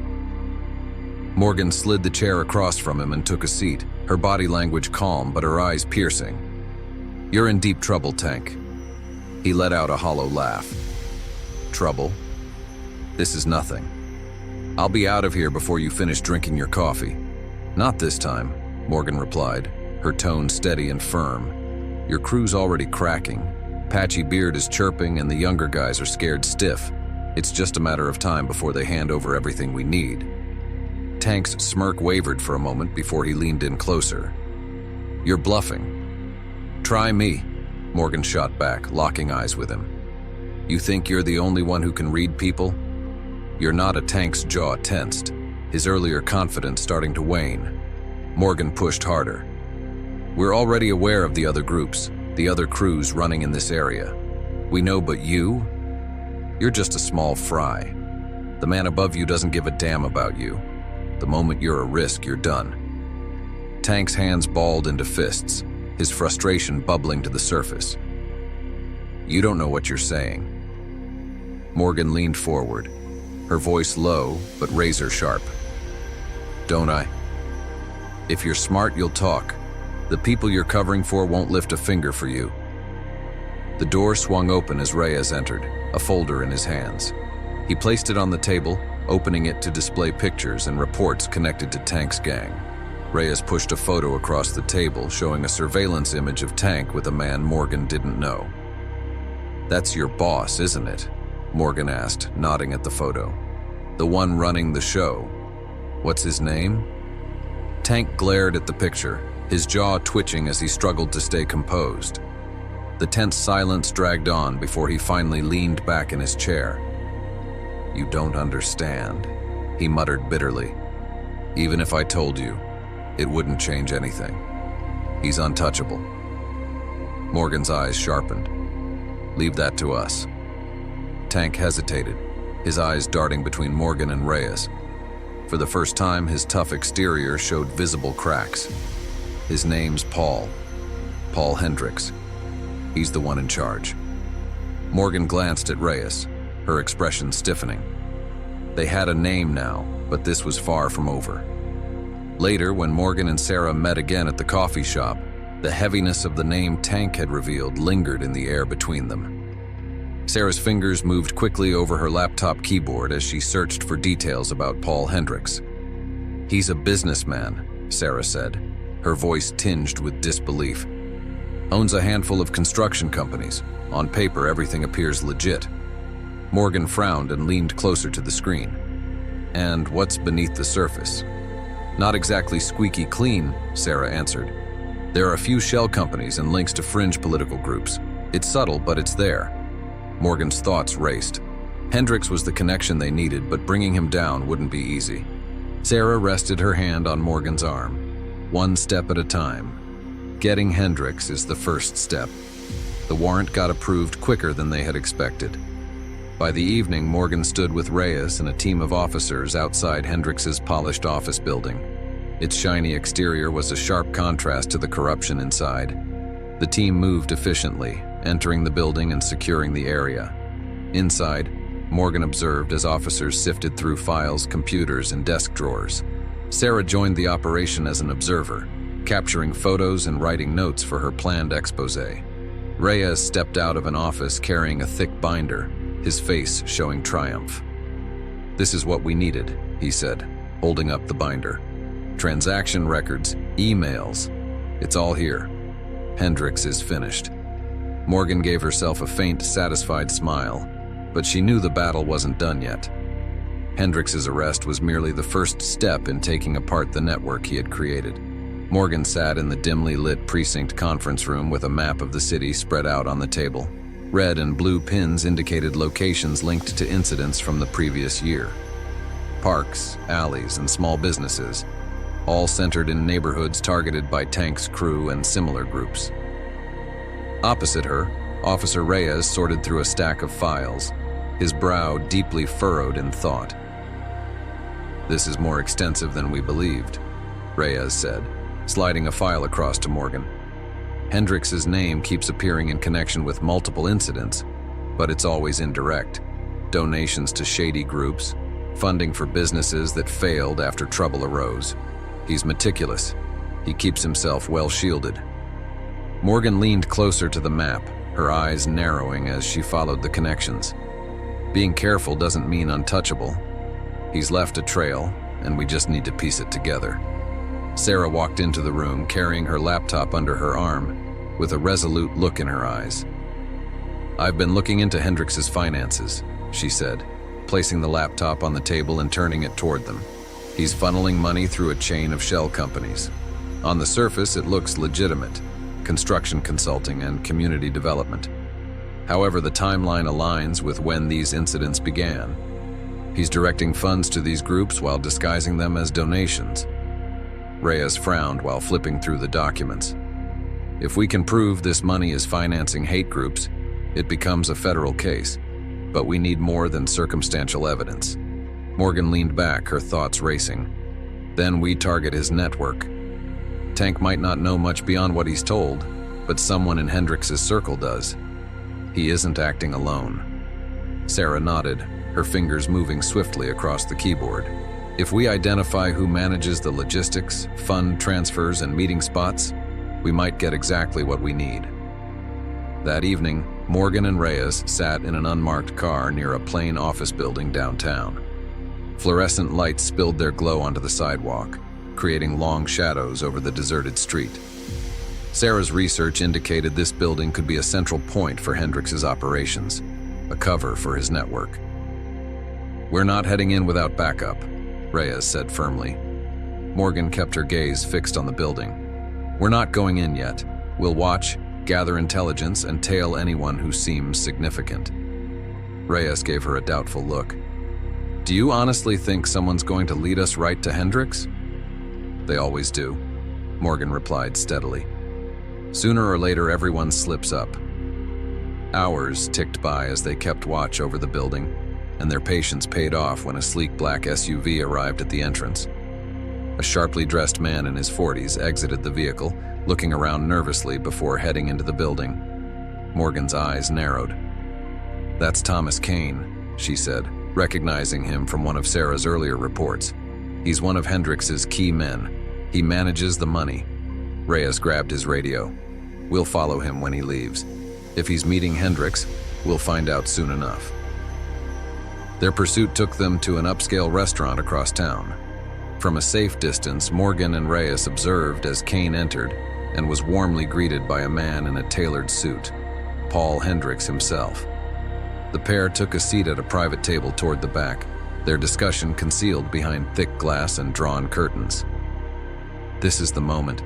Morgan slid the chair across from him and took a seat, her body language calm but her eyes piercing. "You're in deep trouble, Tank." He let out a hollow laugh. "Trouble? This is nothing. I'll be out of here before you finish drinking your coffee." "Not this time," Morgan replied, her tone steady and firm. "Your crew's already cracking. Patchy Beard is chirping and the younger guys are scared stiff. It's just a matter of time before they hand over everything we need." Tank's smirk wavered for a moment before he leaned in closer. "You're bluffing." "Try me," Morgan shot back, locking eyes with him. "You think you're the only one who can read people?" "You're not." A Tank's jaw tensed, his earlier confidence starting to wane. Morgan pushed harder. "We're already aware of the other groups, the other crews running in this area. We know, but you? You're just a small fry. The man above you doesn't give a damn about you. The moment you're a risk, you're done." Tank's hands balled into fists, his frustration bubbling to the surface. "You don't know what you're saying." Morgan leaned forward, her voice low but razor sharp. "Don't I? If you're smart, you'll talk. The people you're covering for won't lift a finger for you." The door swung open as Reyes entered, a folder in his hands. He placed it on the table, opening it to display pictures and reports connected to Tank's gang. Reyes pushed a photo across the table showing a surveillance image of Tank with a man Morgan didn't know. "That's your boss, isn't it?" Morgan asked, nodding at the photo. "The one running the show. What's his name?" Tank glared at the picture, his jaw twitching as he struggled to stay composed. The tense silence dragged on before he finally leaned back in his chair. "You don't understand," he muttered bitterly. "Even if I told you, it wouldn't change anything. He's untouchable." Morgan's eyes sharpened. "Leave that to us." Tank hesitated, his eyes darting between Morgan and Reyes. For the first time, his tough exterior showed visible cracks. "His name's Paul Hendricks. He's the one in charge." Morgan glanced at Reyes, her expression stiffening. They had a name now, but this was far from over. Later, when Morgan and Sarah met again at the coffee shop, the heaviness of the name Tank had revealed lingered in the air between them. Sarah's fingers moved quickly over her laptop keyboard as she searched for details about Paul Hendricks. "He's a businessman," Sarah said, her voice tinged with disbelief. "Owns a handful of construction companies. On paper, everything appears legit." Morgan frowned and leaned closer to the screen. "And what's beneath the surface?" "Not exactly squeaky clean," Sarah answered. "There are a few shell companies and links to fringe political groups. It's subtle, but it's there." Morgan's thoughts raced. Hendricks was the connection they needed, but bringing him down wouldn't be easy. Sarah rested her hand on Morgan's arm. "One step at a time. Getting Hendricks is the first step." The warrant got approved quicker than they had expected. By the evening, Morgan stood with Reyes and a team of officers outside Hendricks's polished office building. Its shiny exterior was a sharp contrast to the corruption inside. The team moved efficiently, entering the building and securing the area. Inside, Morgan observed as officers sifted through files, computers, and desk drawers. Sarah joined the operation as an observer, capturing photos and writing notes for her planned expose. Reyes stepped out of an office carrying a thick binder, his face showing triumph. "This is what we needed," he said, holding up the binder. "Transaction records, emails. It's all here. Hendricks is finished." Morgan gave herself a faint, satisfied smile, but she knew the battle wasn't done yet. Hendricks' arrest was merely the first step in taking apart the network he had created. Morgan sat in the dimly lit precinct conference room with a map of the city spread out on the table. Red and blue pins indicated locations linked to incidents from the previous year. Parks, alleys, and small businesses, all centered in neighborhoods targeted by Tank's crew and similar groups. Opposite her, Officer Reyes sorted through a stack of files, his brow deeply furrowed in thought. "This is more extensive than we believed," Reyes said, sliding a file across to Morgan. "Hendricks' name keeps appearing in connection with multiple incidents, but it's always indirect. Donations to shady groups, funding for businesses that failed after trouble arose. He's meticulous. He keeps himself well shielded." Morgan leaned closer to the map, her eyes narrowing as she followed the connections. Being careful doesn't mean untouchable. He's left a trail, and we just need to piece it together. Sarah walked into the room, carrying her laptop under her arm, with a resolute look in her eyes. "I've been looking into Hendricks' finances," she said, placing the laptop on the table and turning it toward them. "He's funneling money through a chain of shell companies. On the surface, it looks legitimate: construction consulting and community development. However, the timeline aligns with when these incidents began. He's directing funds to these groups while disguising them as donations." Reyes frowned while flipping through the documents. "If we can prove this money is financing hate groups, it becomes a federal case. But we need more than circumstantial evidence." Morgan leaned back, her thoughts racing. "Then we target his network. Tank might not know much beyond what he's told, but someone in Hendricks' circle does. He isn't acting alone." Sarah nodded, her fingers moving swiftly across the keyboard. "If we identify who manages the logistics, fund transfers, and meeting spots, we might get exactly what we need." That evening, Morgan and Reyes sat in an unmarked car near a plain office building downtown. Fluorescent lights spilled their glow onto the sidewalk, creating long shadows over the deserted street. Sarah's research indicated this building could be a central point for Hendricks' operations, a cover for his network. "We're not heading in without backup," Reyes said firmly. Morgan kept her gaze fixed on the building. "We're not going in yet. We'll watch, gather intelligence, and tail anyone who seems significant." Reyes gave her a doubtful look. "Do you honestly think someone's going to lead us right to Hendricks?" "They always do," Morgan replied steadily. "Sooner or later, everyone slips up." Hours ticked by as they kept watch over the building, and their patience paid off when a sleek black SUV arrived at the entrance. A sharply dressed man in his 40s exited the vehicle, looking around nervously before heading into the building. Morgan's eyes narrowed. "That's Thomas Kane," she said, recognizing him from one of Sarah's earlier reports. "He's one of Hendricks' key men. He manages the money." Reyes grabbed his radio. "We'll follow him when he leaves. If he's meeting Hendricks, we'll find out soon enough." Their pursuit took them to an upscale restaurant across town. From a safe distance, Morgan and Reyes observed as Kane entered and was warmly greeted by a man in a tailored suit, Paul Hendricks himself. The pair took a seat at a private table toward the back, their discussion concealed behind thick glass and drawn curtains. "This is the moment,"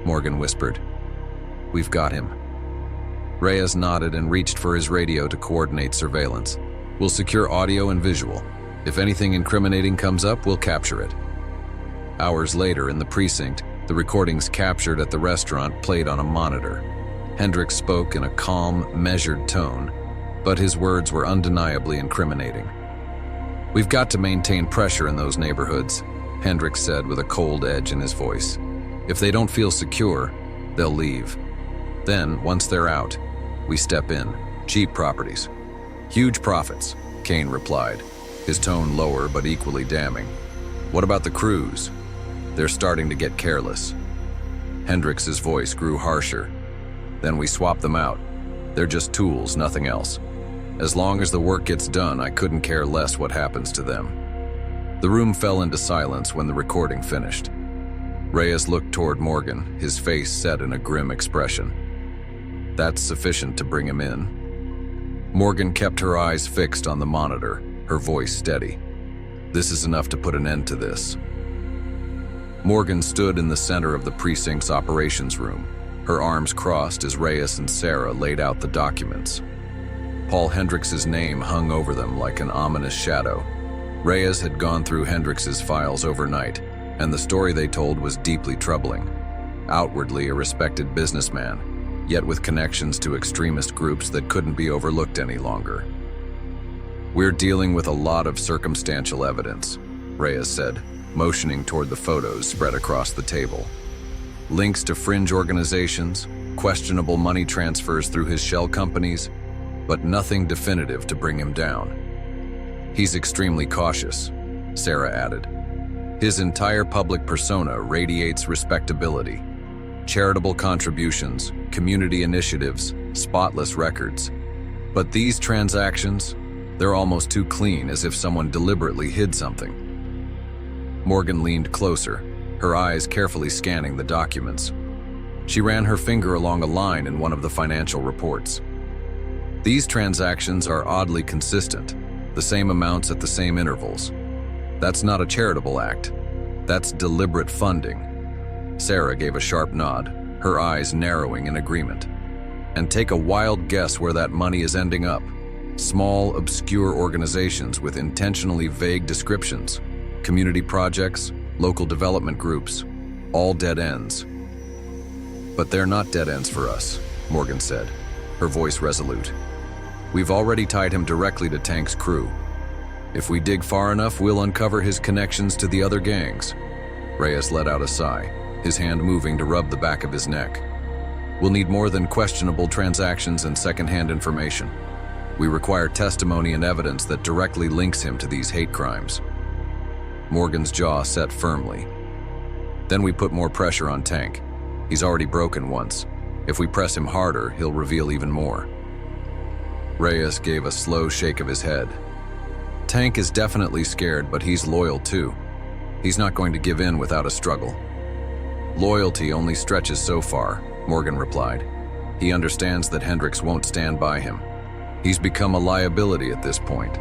Morgan whispered. "We've got him." Reyes nodded and reached for his radio to coordinate surveillance. "We'll secure audio and visual. If anything incriminating comes up, we'll capture it." Hours later in the precinct, the recordings captured at the restaurant played on a monitor. Hendricks spoke in a calm, measured tone, but his words were undeniably incriminating. "We've got to maintain pressure in those neighborhoods," Hendricks said with a cold edge in his voice. "If they don't feel secure, they'll leave. Then, once they're out, we step in. Cheap properties. Huge profits, Kane replied, his tone lower but equally damning. What about the crews? They're starting to get careless. Hendrix's voice grew harsher. Then we swap them out. They're just tools, nothing else. As long as the work gets done, I couldn't care less what happens to them. The room fell into silence when the recording finished. Reyes looked toward Morgan, his face set in a grim expression. That's sufficient to bring him in. Morgan kept her eyes fixed on the monitor, her voice steady. This is enough to put an end to this. Morgan stood in the center of the precinct's operations room, her arms crossed as Reyes and Sarah laid out the documents. Paul Hendrix's name hung over them like an ominous shadow. Reyes had gone through Hendrix's files overnight, and the story they told was deeply troubling. Outwardly a respected businessman, yet with connections to extremist groups that couldn't be overlooked any longer. We're dealing with a lot of circumstantial evidence, Reyes said, motioning toward the photos spread across the table. Links to fringe organizations, questionable money transfers through his shell companies, but nothing definitive to bring him down. He's extremely cautious, Sarah added. His entire public persona radiates respectability. Charitable contributions, community initiatives, spotless records. But these transactions, they're almost too clean, as if someone deliberately hid something. Morgan leaned closer, her eyes carefully scanning the documents. She ran her finger along a line in one of the financial reports. These transactions are oddly consistent, the same amounts at the same intervals. That's not a charitable act. That's deliberate funding. Sarah gave a sharp nod, her eyes narrowing in agreement. And take a wild guess where that money is ending up. Small, obscure organizations with intentionally vague descriptions. Community projects, local development groups, all dead ends. But they're not dead ends for us, Morgan said, her voice resolute. We've already tied him directly to Tank's crew. If we dig far enough, we'll uncover his connections to the other gangs. Reyes let out a sigh, his hand moving to rub the back of his neck. We'll need more than questionable transactions and secondhand information. We require testimony and evidence that directly links him to these hate crimes. Morgan's jaw set firmly. Then we put more pressure on Tank. He's already broken once. If we press him harder, he'll reveal even more. Reyes gave a slow shake of his head. Tank is definitely scared, but he's loyal too. He's not going to give in without a struggle. Loyalty only stretches so far, Morgan replied. He understands that Hendrix won't stand by him. He's become a liability at this point.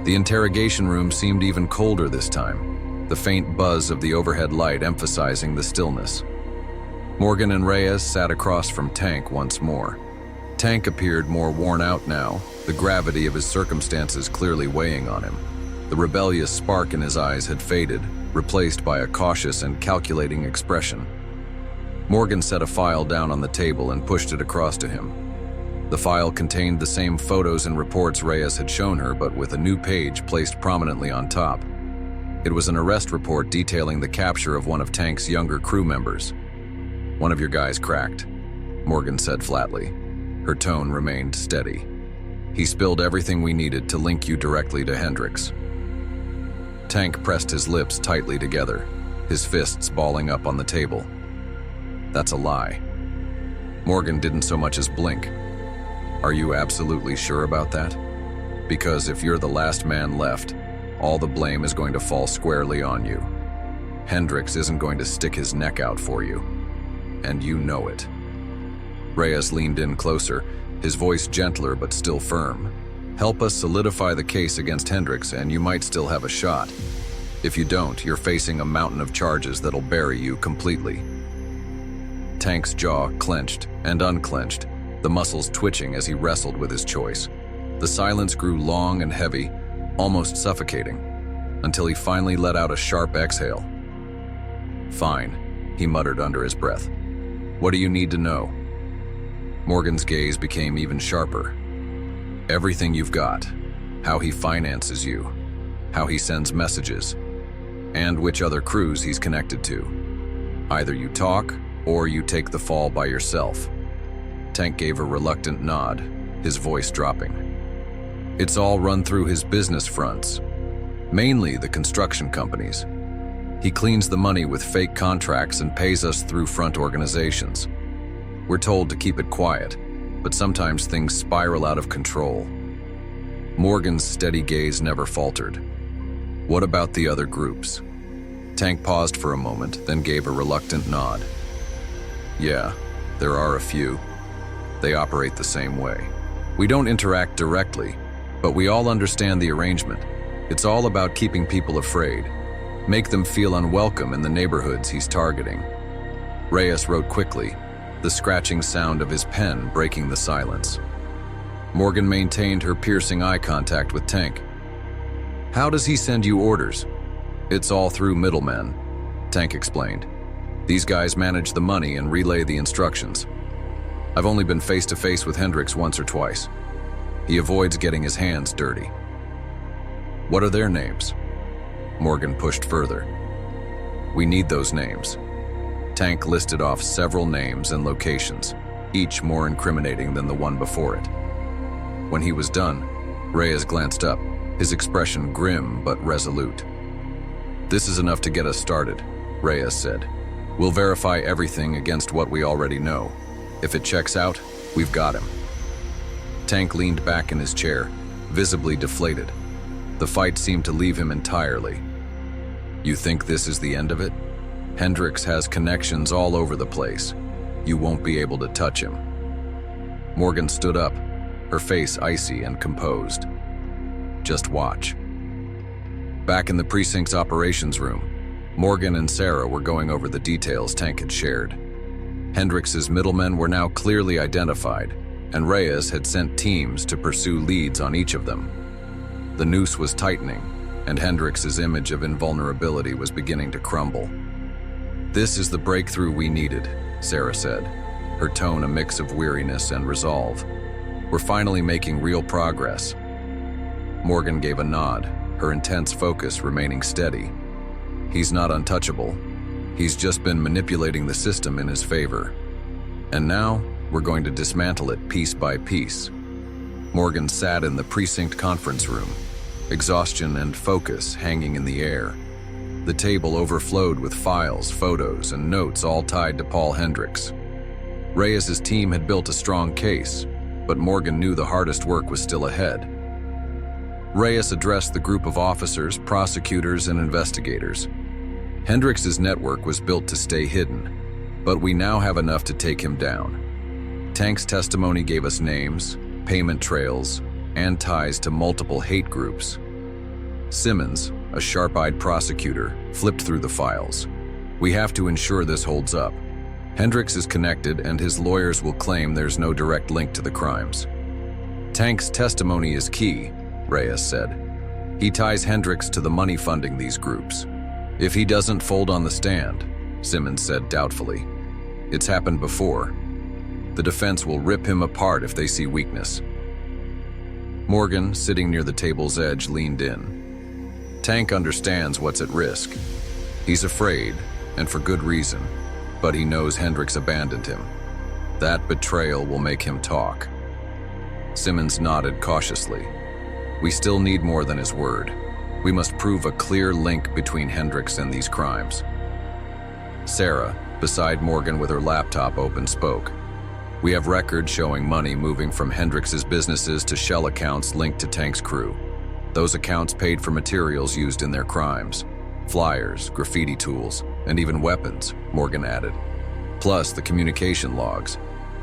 The interrogation room seemed even colder this time, the faint buzz of the overhead light emphasizing the stillness. Morgan and Reyes sat across from Tank once more. Tank appeared more worn out now, the gravity of his circumstances clearly weighing on him. The rebellious spark in his eyes had faded, replaced by a cautious and calculating expression. Morgan set a file down on the table and pushed it across to him. The file contained the same photos and reports Reyes had shown her, but with a new page placed prominently on top. It was an arrest report detailing the capture of one of Tank's younger crew members. One of your guys cracked, Morgan said flatly. Her tone remained steady. He spilled everything we needed to link you directly to Hendrix. Tank pressed his lips tightly together, his fists balling up on the table. That's a lie. Morgan didn't so much as blink. Are you absolutely sure about that? Because if you're the last man left, all the blame is going to fall squarely on you. Hendrix isn't going to stick his neck out for you. And you know it. Reyes leaned in closer, his voice gentler but still firm. Help us solidify the case against Hendrix and you might still have a shot. If you don't, you're facing a mountain of charges that'll bury you completely. Tank's jaw clenched and unclenched, the muscles twitching as he wrestled with his choice. The silence grew long and heavy, almost suffocating, until he finally let out a sharp exhale. Fine, he muttered under his breath. What do you need to know? Morgan's gaze became even sharper. Everything you've got, how he finances you, how he sends messages, and which other crews he's connected to. Either you talk, or you take the fall by yourself. Tank gave a reluctant nod, his voice dropping. It's all run through his business fronts, mainly the construction companies. He cleans the money with fake contracts and pays us through front organizations. We're told to keep it quiet, but sometimes things spiral out of control. Morgan's steady gaze never faltered. What about the other groups? Tank paused for a moment, then gave a reluctant nod. Yeah, there are a few. They operate the same way. We don't interact directly, but we all understand the arrangement. It's all about keeping people afraid. Make them feel unwelcome in the neighborhoods he's targeting. Reyes wrote quickly, the scratching sound of his pen breaking the silence. Morgan maintained her piercing eye contact with Tank. How does he send you orders? It's all through middlemen, Tank explained. These guys manage the money and relay the instructions. I've only been face to face with Hendricks once or twice. He avoids getting his hands dirty. What are their names? Morgan pushed further. We need those names. Tank listed off several names and locations, each more incriminating than the one before it. When he was done, Reyes glanced up, his expression grim but resolute. This is enough to get us started, Reyes said. We'll verify everything against what we already know. If it checks out, we've got him. Tank leaned back in his chair, visibly deflated. The fight seemed to leave him entirely. You think this is the end of it? Hendricks has connections all over the place. You won't be able to touch him. Morgan stood up, her face icy and composed. Just watch. Back in the precinct's operations room, Morgan and Sarah were going over the details Tank had shared. Hendricks' middlemen were now clearly identified, and Reyes had sent teams to pursue leads on each of them. The noose was tightening, and Hendricks' image of invulnerability was beginning to crumble. This is the breakthrough we needed, Sarah said, her tone a mix of weariness and resolve. We're finally making real progress. Morgan gave a nod, her intense focus remaining steady. He's not untouchable. He's just been manipulating the system in his favor. And now, we're going to dismantle it piece by piece. Morgan sat in the precinct conference room, exhaustion and focus hanging in the air. The table overflowed with files, photos, and notes all tied to Paul Hendricks. Reyes' team had built a strong case, but Morgan knew the hardest work was still ahead. Reyes addressed the group of officers, prosecutors, and investigators. Hendricks' network was built to stay hidden, but we now have enough to take him down. Tank's testimony gave us names, payment trails, and ties to multiple hate groups. Simmons, a sharp-eyed prosecutor, flipped through the files. We have to ensure this holds up. Hendricks is connected, and his lawyers will claim there's no direct link to the crimes. Tank's testimony is key, Reyes said. He ties Hendricks to the money funding these groups. If he doesn't fold on the stand, Simmons said doubtfully. It's happened before. The defense will rip him apart if they see weakness. Morgan, sitting near the table's edge, leaned in. Tank understands what's at risk. He's afraid, and for good reason, but he knows Hendricks abandoned him. That betrayal will make him talk. Simmons nodded cautiously. We still need more than his word. We must prove a clear link between Hendricks and these crimes. Sarah, beside Morgan with her laptop open, spoke. We have records showing money moving from Hendricks' businesses to shell accounts linked to Tank's crew. Those accounts paid for materials used in their crimes. Flyers, graffiti tools, and even weapons, Morgan added. Plus the communication logs.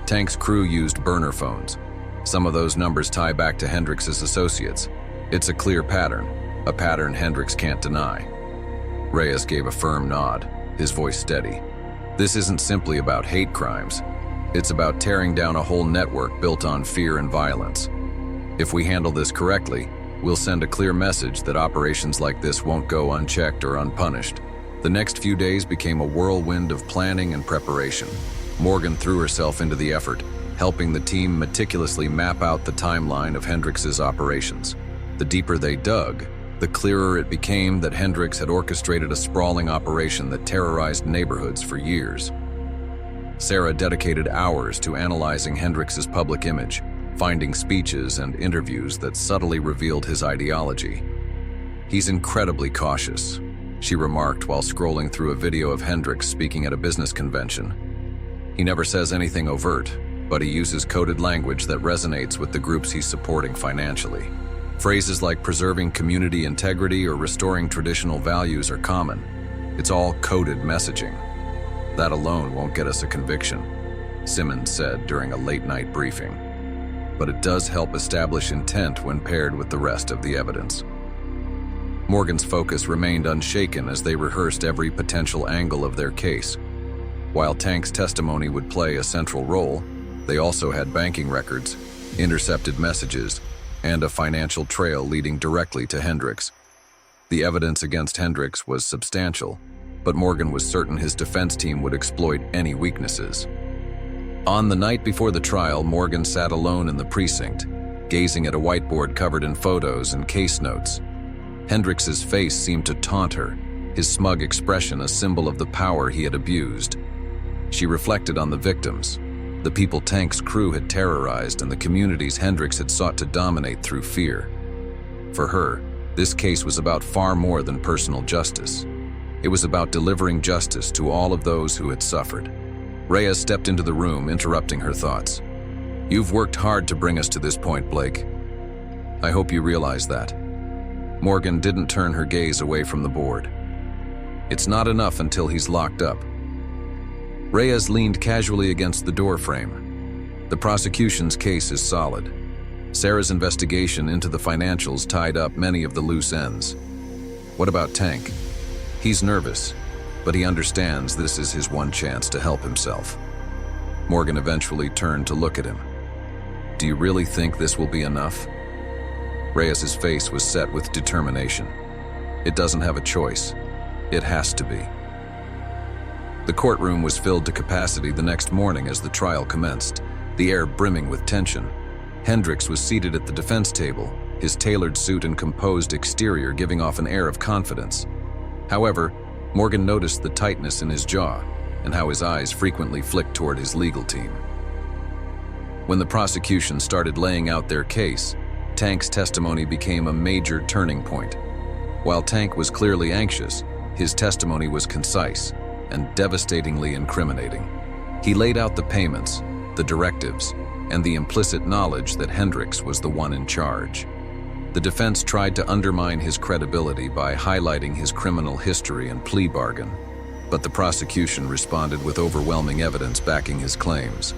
Tank's crew used burner phones. Some of those numbers tie back to Hendricks' associates. It's a clear pattern, a pattern Hendricks can't deny. Reyes gave a firm nod, his voice steady. This isn't simply about hate crimes. It's about tearing down a whole network built on fear and violence. If we handle this correctly, we'll send a clear message that operations like this won't go unchecked or unpunished. The next few days became a whirlwind of planning and preparation. Morgan threw herself into the effort, helping the team meticulously map out the timeline of Hendricks' operations. The deeper they dug, the clearer it became that Hendricks had orchestrated a sprawling operation that terrorized neighborhoods for years. Sarah dedicated hours to analyzing Hendrix's public image, finding speeches and interviews that subtly revealed his ideology. "He's incredibly cautious," she remarked while scrolling through a video of Hendrix speaking at a business convention. "He never says anything overt, but he uses coded language that resonates with the groups he's supporting financially. Phrases like preserving community integrity or restoring traditional values are common. It's all coded messaging. That alone won't get us a conviction," Simmons said during a late-night briefing. "But it does help establish intent when paired with the rest of the evidence." Morgan's focus remained unshaken as they rehearsed every potential angle of their case. While Tank's testimony would play a central role, they also had banking records, intercepted messages, and a financial trail leading directly to Hendrix. The evidence against Hendrix was substantial, but Morgan was certain his defense team would exploit any weaknesses. On the night before the trial, Morgan sat alone in the precinct, gazing at a whiteboard covered in photos and case notes. Hendrix's face seemed to taunt her, his smug expression a symbol of the power he had abused. She reflected on the victims, the people Tank's crew had terrorized and the communities Hendrix had sought to dominate through fear. For her, this case was about far more than personal justice. It was about delivering justice to all of those who had suffered. Reyes stepped into the room, interrupting her thoughts. "You've worked hard to bring us to this point, Blake. I hope you realize that." Morgan didn't turn her gaze away from the board. "It's not enough until he's locked up." Reyes leaned casually against the doorframe. "The prosecution's case is solid. Sarah's investigation into the financials tied up many of the loose ends. What about Tank? He's nervous, but he understands this is his one chance to help himself." Morgan eventually turned to look at him. "Do you really think this will be enough?" Reyes's face was set with determination. "It doesn't have a choice. It has to be." The courtroom was filled to capacity the next morning as the trial commenced, the air brimming with tension. Hendrix was seated at the defense table, his tailored suit and composed exterior giving off an air of confidence. However, Morgan noticed the tightness in his jaw and how his eyes frequently flicked toward his legal team. When the prosecution started laying out their case, Tank's testimony became a major turning point. While Tank was clearly anxious, his testimony was concise and devastatingly incriminating. He laid out the payments, the directives, and the implicit knowledge that Hendrix was the one in charge. The defense tried to undermine his credibility by highlighting his criminal history and plea bargain, but the prosecution responded with overwhelming evidence backing his claims.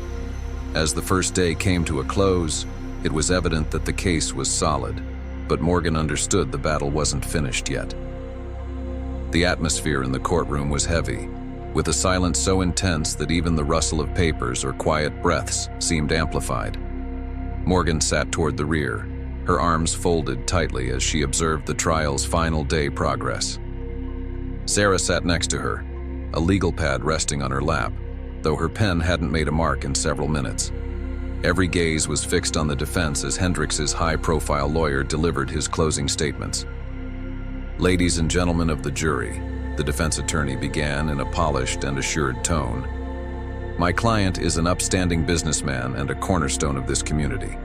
As the first day came to a close, it was evident that the case was solid, but Morgan understood the battle wasn't finished yet. The atmosphere in the courtroom was heavy, with a silence so intense that even the rustle of papers or quiet breaths seemed amplified. Morgan sat toward the rear, her arms folded tightly as she observed the trial's final day progress. Sarah sat next to her, a legal pad resting on her lap, though her pen hadn't made a mark in several minutes. Every gaze was fixed on the defense as Hendrix's high-profile lawyer delivered his closing statements. "Ladies and gentlemen of the jury," the defense attorney began in a polished and assured tone, "my client is an upstanding businessman and a cornerstone of this community.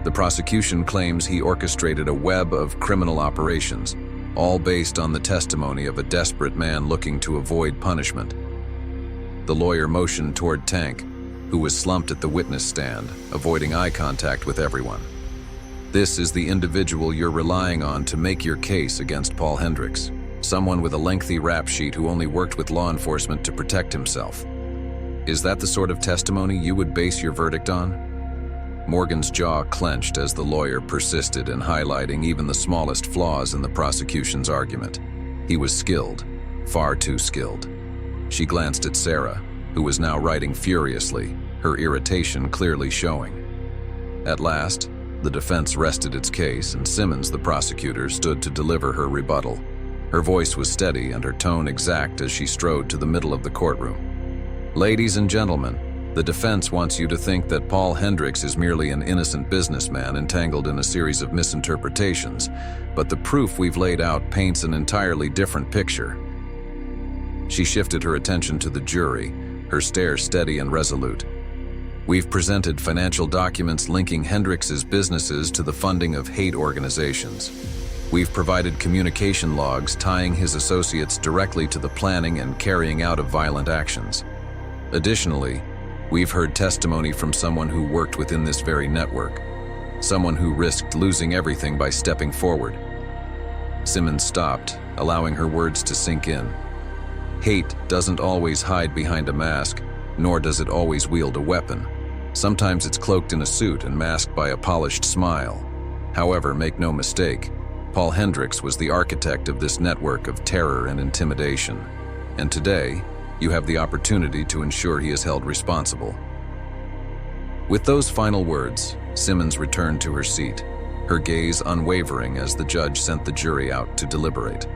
The prosecution claims he orchestrated a web of criminal operations, all based on the testimony of a desperate man looking to avoid punishment." The lawyer motioned toward Tank, who was slumped at the witness stand, avoiding eye contact with everyone. "This is the individual you're relying on to make your case against Paul Hendrix, someone with a lengthy rap sheet who only worked with law enforcement to protect himself. Is that the sort of testimony you would base your verdict on?" Morgan's jaw clenched as the lawyer persisted in highlighting even the smallest flaws in the prosecution's argument. He was skilled, far too skilled. She glanced at Sarah, who was now writing furiously, her irritation clearly showing. At last, the defense rested its case and Simmons, the prosecutor, stood to deliver her rebuttal. Her voice was steady and her tone exact as she strode to the middle of the courtroom. "Ladies and gentlemen, the defense wants you to think that Paul Hendrix is merely an innocent businessman entangled in a series of misinterpretations, but the proof we've laid out paints an entirely different picture." She shifted her attention to the jury, her stare steady and resolute. "We've presented financial documents linking Hendrix's businesses to the funding of hate organizations. We've provided communication logs tying his associates directly to the planning and carrying out of violent actions. Additionally, we've heard testimony from someone who worked within this very network, someone who risked losing everything by stepping forward." Simmons stopped, allowing her words to sink in. Hate doesn't always hide behind a mask, nor does it always wield a weapon. Sometimes it's cloaked in a suit and masked by a polished smile. However, make no mistake, Paul Hendrix was the architect of this network of terror and intimidation. And today, you have the opportunity to ensure he is held responsible. With those final words, Simmons returned to her seat, her gaze unwavering as the judge sent the jury out to deliberate.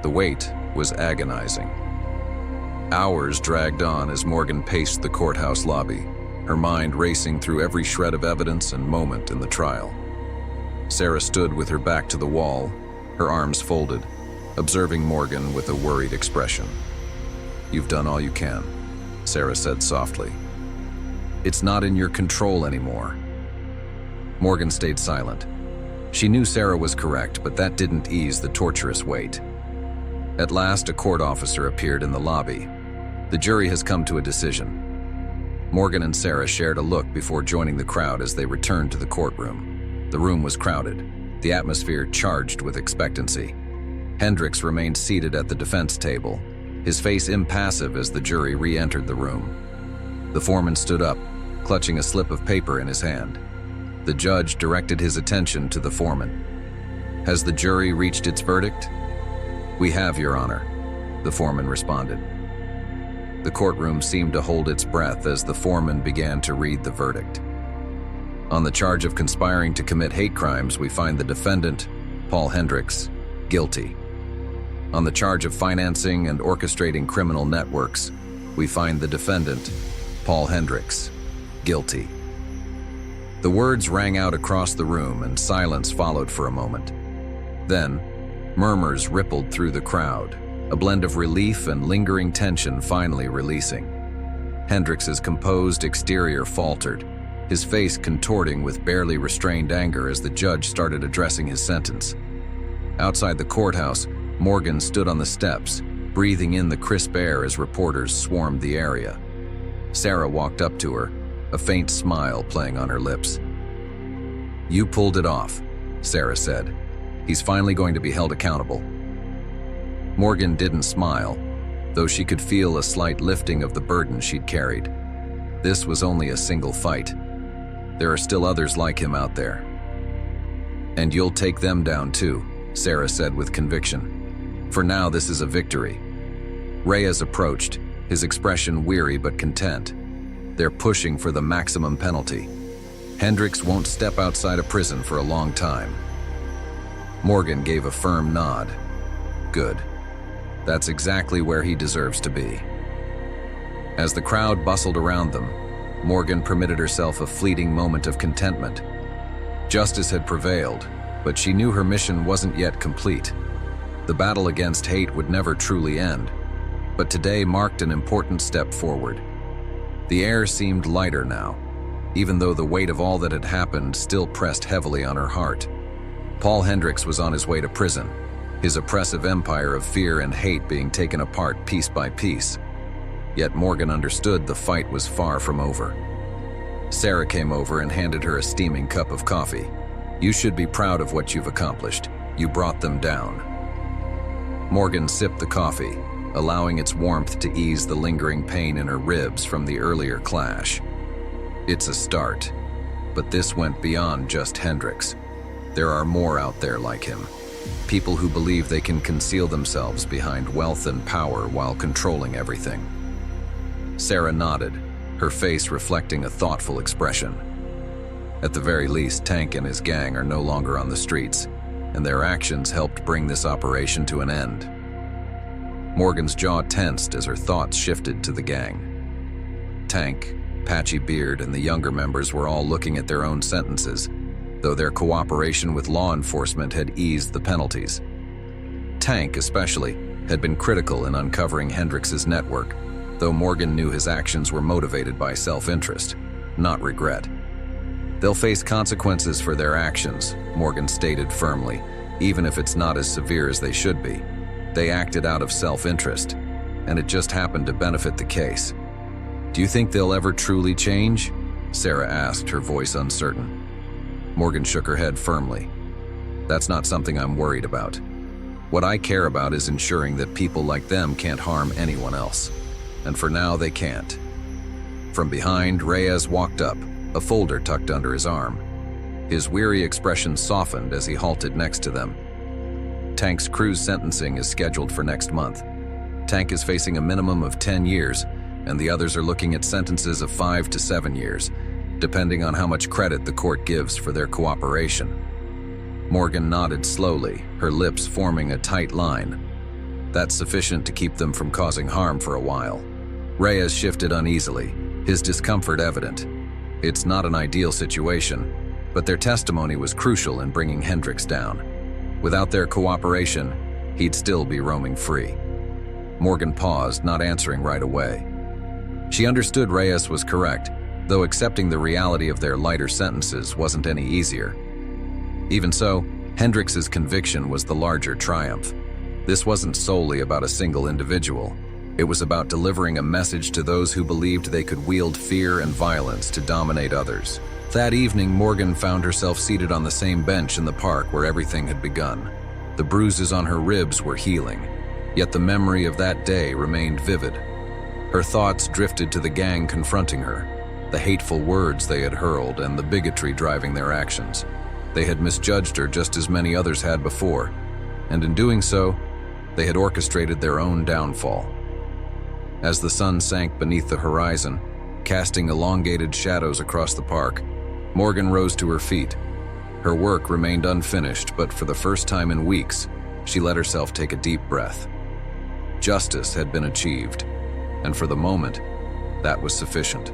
The wait was agonizing. Hours dragged on as Morgan paced the courthouse lobby, her mind racing through every shred of evidence and moment in the trial. Sarah stood with her back to the wall, her arms folded, observing Morgan with a worried expression. "You've done all you can," Sarah said softly. "It's not in your control anymore." Morgan stayed silent. She knew Sarah was correct, but that didn't ease the torturous wait. At last, a court officer appeared in the lobby. "The jury has come to a decision." Morgan and Sarah shared a look before joining the crowd as they returned to the courtroom. The room was crowded, the atmosphere charged with expectancy. Hendrix remained seated at the defense table, his face impassive as the jury re-entered the room. The foreman stood up, clutching a slip of paper in his hand. The judge directed his attention to the foreman. "Has the jury reached its verdict?" "We have, Your Honor," the foreman responded. The courtroom seemed to hold its breath as the foreman began to read the verdict. "On the charge of conspiring to commit hate crimes, we find the defendant, Paul Hendrix, guilty. On the charge of financing and orchestrating criminal networks, we find the defendant, Paul Hendrix, guilty." The words rang out across the room and silence followed for a moment. Then, murmurs rippled through the crowd, a blend of relief and lingering tension finally releasing. Hendrix's composed exterior faltered, his face contorting with barely restrained anger as the judge started addressing his sentence. Outside the courthouse, Morgan stood on the steps, breathing in the crisp air as reporters swarmed the area. Sarah walked up to her, a faint smile playing on her lips. "You pulled it off," Sarah said. "He's finally going to be held accountable." Morgan didn't smile, though she could feel a slight lifting of the burden she'd carried. This was only a single fight. There are still others like him out there. "And you'll take them down too," Sarah said with conviction. "For now, this is a victory." Reyes approached, his expression weary but content. "They're pushing for the maximum penalty. Hendrix won't step outside a prison for a long time." Morgan gave a firm nod. "Good. That's exactly where he deserves to be." As the crowd bustled around them, Morgan permitted herself a fleeting moment of contentment. Justice had prevailed, but she knew her mission wasn't yet complete. The battle against hate would never truly end, but today marked an important step forward. The air seemed lighter now, even though the weight of all that had happened still pressed heavily on her heart. Paul Hendrix was on his way to prison, his oppressive empire of fear and hate being taken apart piece by piece. Yet Morgan understood the fight was far from over. Sarah came over and handed her a steaming cup of coffee. "You should be proud of what you've accomplished. You brought them down." Morgan sipped the coffee, allowing its warmth to ease the lingering pain in her ribs from the earlier clash. It's a start, but this went beyond just Hendrix. There are more out there like him. People who believe they can conceal themselves behind wealth and power while controlling everything. Sarah nodded, her face reflecting a thoughtful expression. At the very least, Tank and his gang are no longer on the streets, and their actions helped bring this operation to an end. Morgan's jaw tensed as her thoughts shifted to the gang. Tank, Patchy Beard, and the younger members were all looking at their own sentences, though their cooperation with law enforcement had eased the penalties. Tank, especially, had been critical in uncovering Hendrix's network, though Morgan knew his actions were motivated by self-interest, not regret. They'll face consequences for their actions, Morgan stated firmly, even if it's not as severe as they should be. They acted out of self-interest, and it just happened to benefit the case. Do you think they'll ever truly change? Sarah asked, her voice uncertain. Morgan shook her head firmly. That's not something I'm worried about. What I care about is ensuring that people like them can't harm anyone else. And for now, they can't. From behind, Reyes walked up, a folder tucked under his arm. His weary expression softened as he halted next to them. Tank's crew's sentencing is scheduled for next month. Tank is facing a minimum of 10 years, and the others are looking at sentences of 5 to 7 years, depending on how much credit the court gives for their cooperation. Morgan nodded slowly, her lips forming a tight line. That's sufficient to keep them from causing harm for a while. Reyes shifted uneasily, his discomfort evident. It's not an ideal situation, but their testimony was crucial in bringing Hendricks down. Without their cooperation, he'd still be roaming free. Morgan paused, not answering right away. She understood Reyes was correct, though accepting the reality of their lighter sentences wasn't any easier. Even so, Hendricks' conviction was the larger triumph. This wasn't solely about a single individual. It was about delivering a message to those who believed they could wield fear and violence to dominate others. That evening, Morgan found herself seated on the same bench in the park where everything had begun. The bruises on her ribs were healing, yet the memory of that day remained vivid. Her thoughts drifted to the gang confronting her, the hateful words they had hurled and the bigotry driving their actions. They had misjudged her just as many others had before, and in doing so, they had orchestrated their own downfall. As the sun sank beneath the horizon, casting elongated shadows across the park, Morgan rose to her feet. Her work remained unfinished, but for the first time in weeks, she let herself take a deep breath. Justice had been achieved, and for the moment, that was sufficient.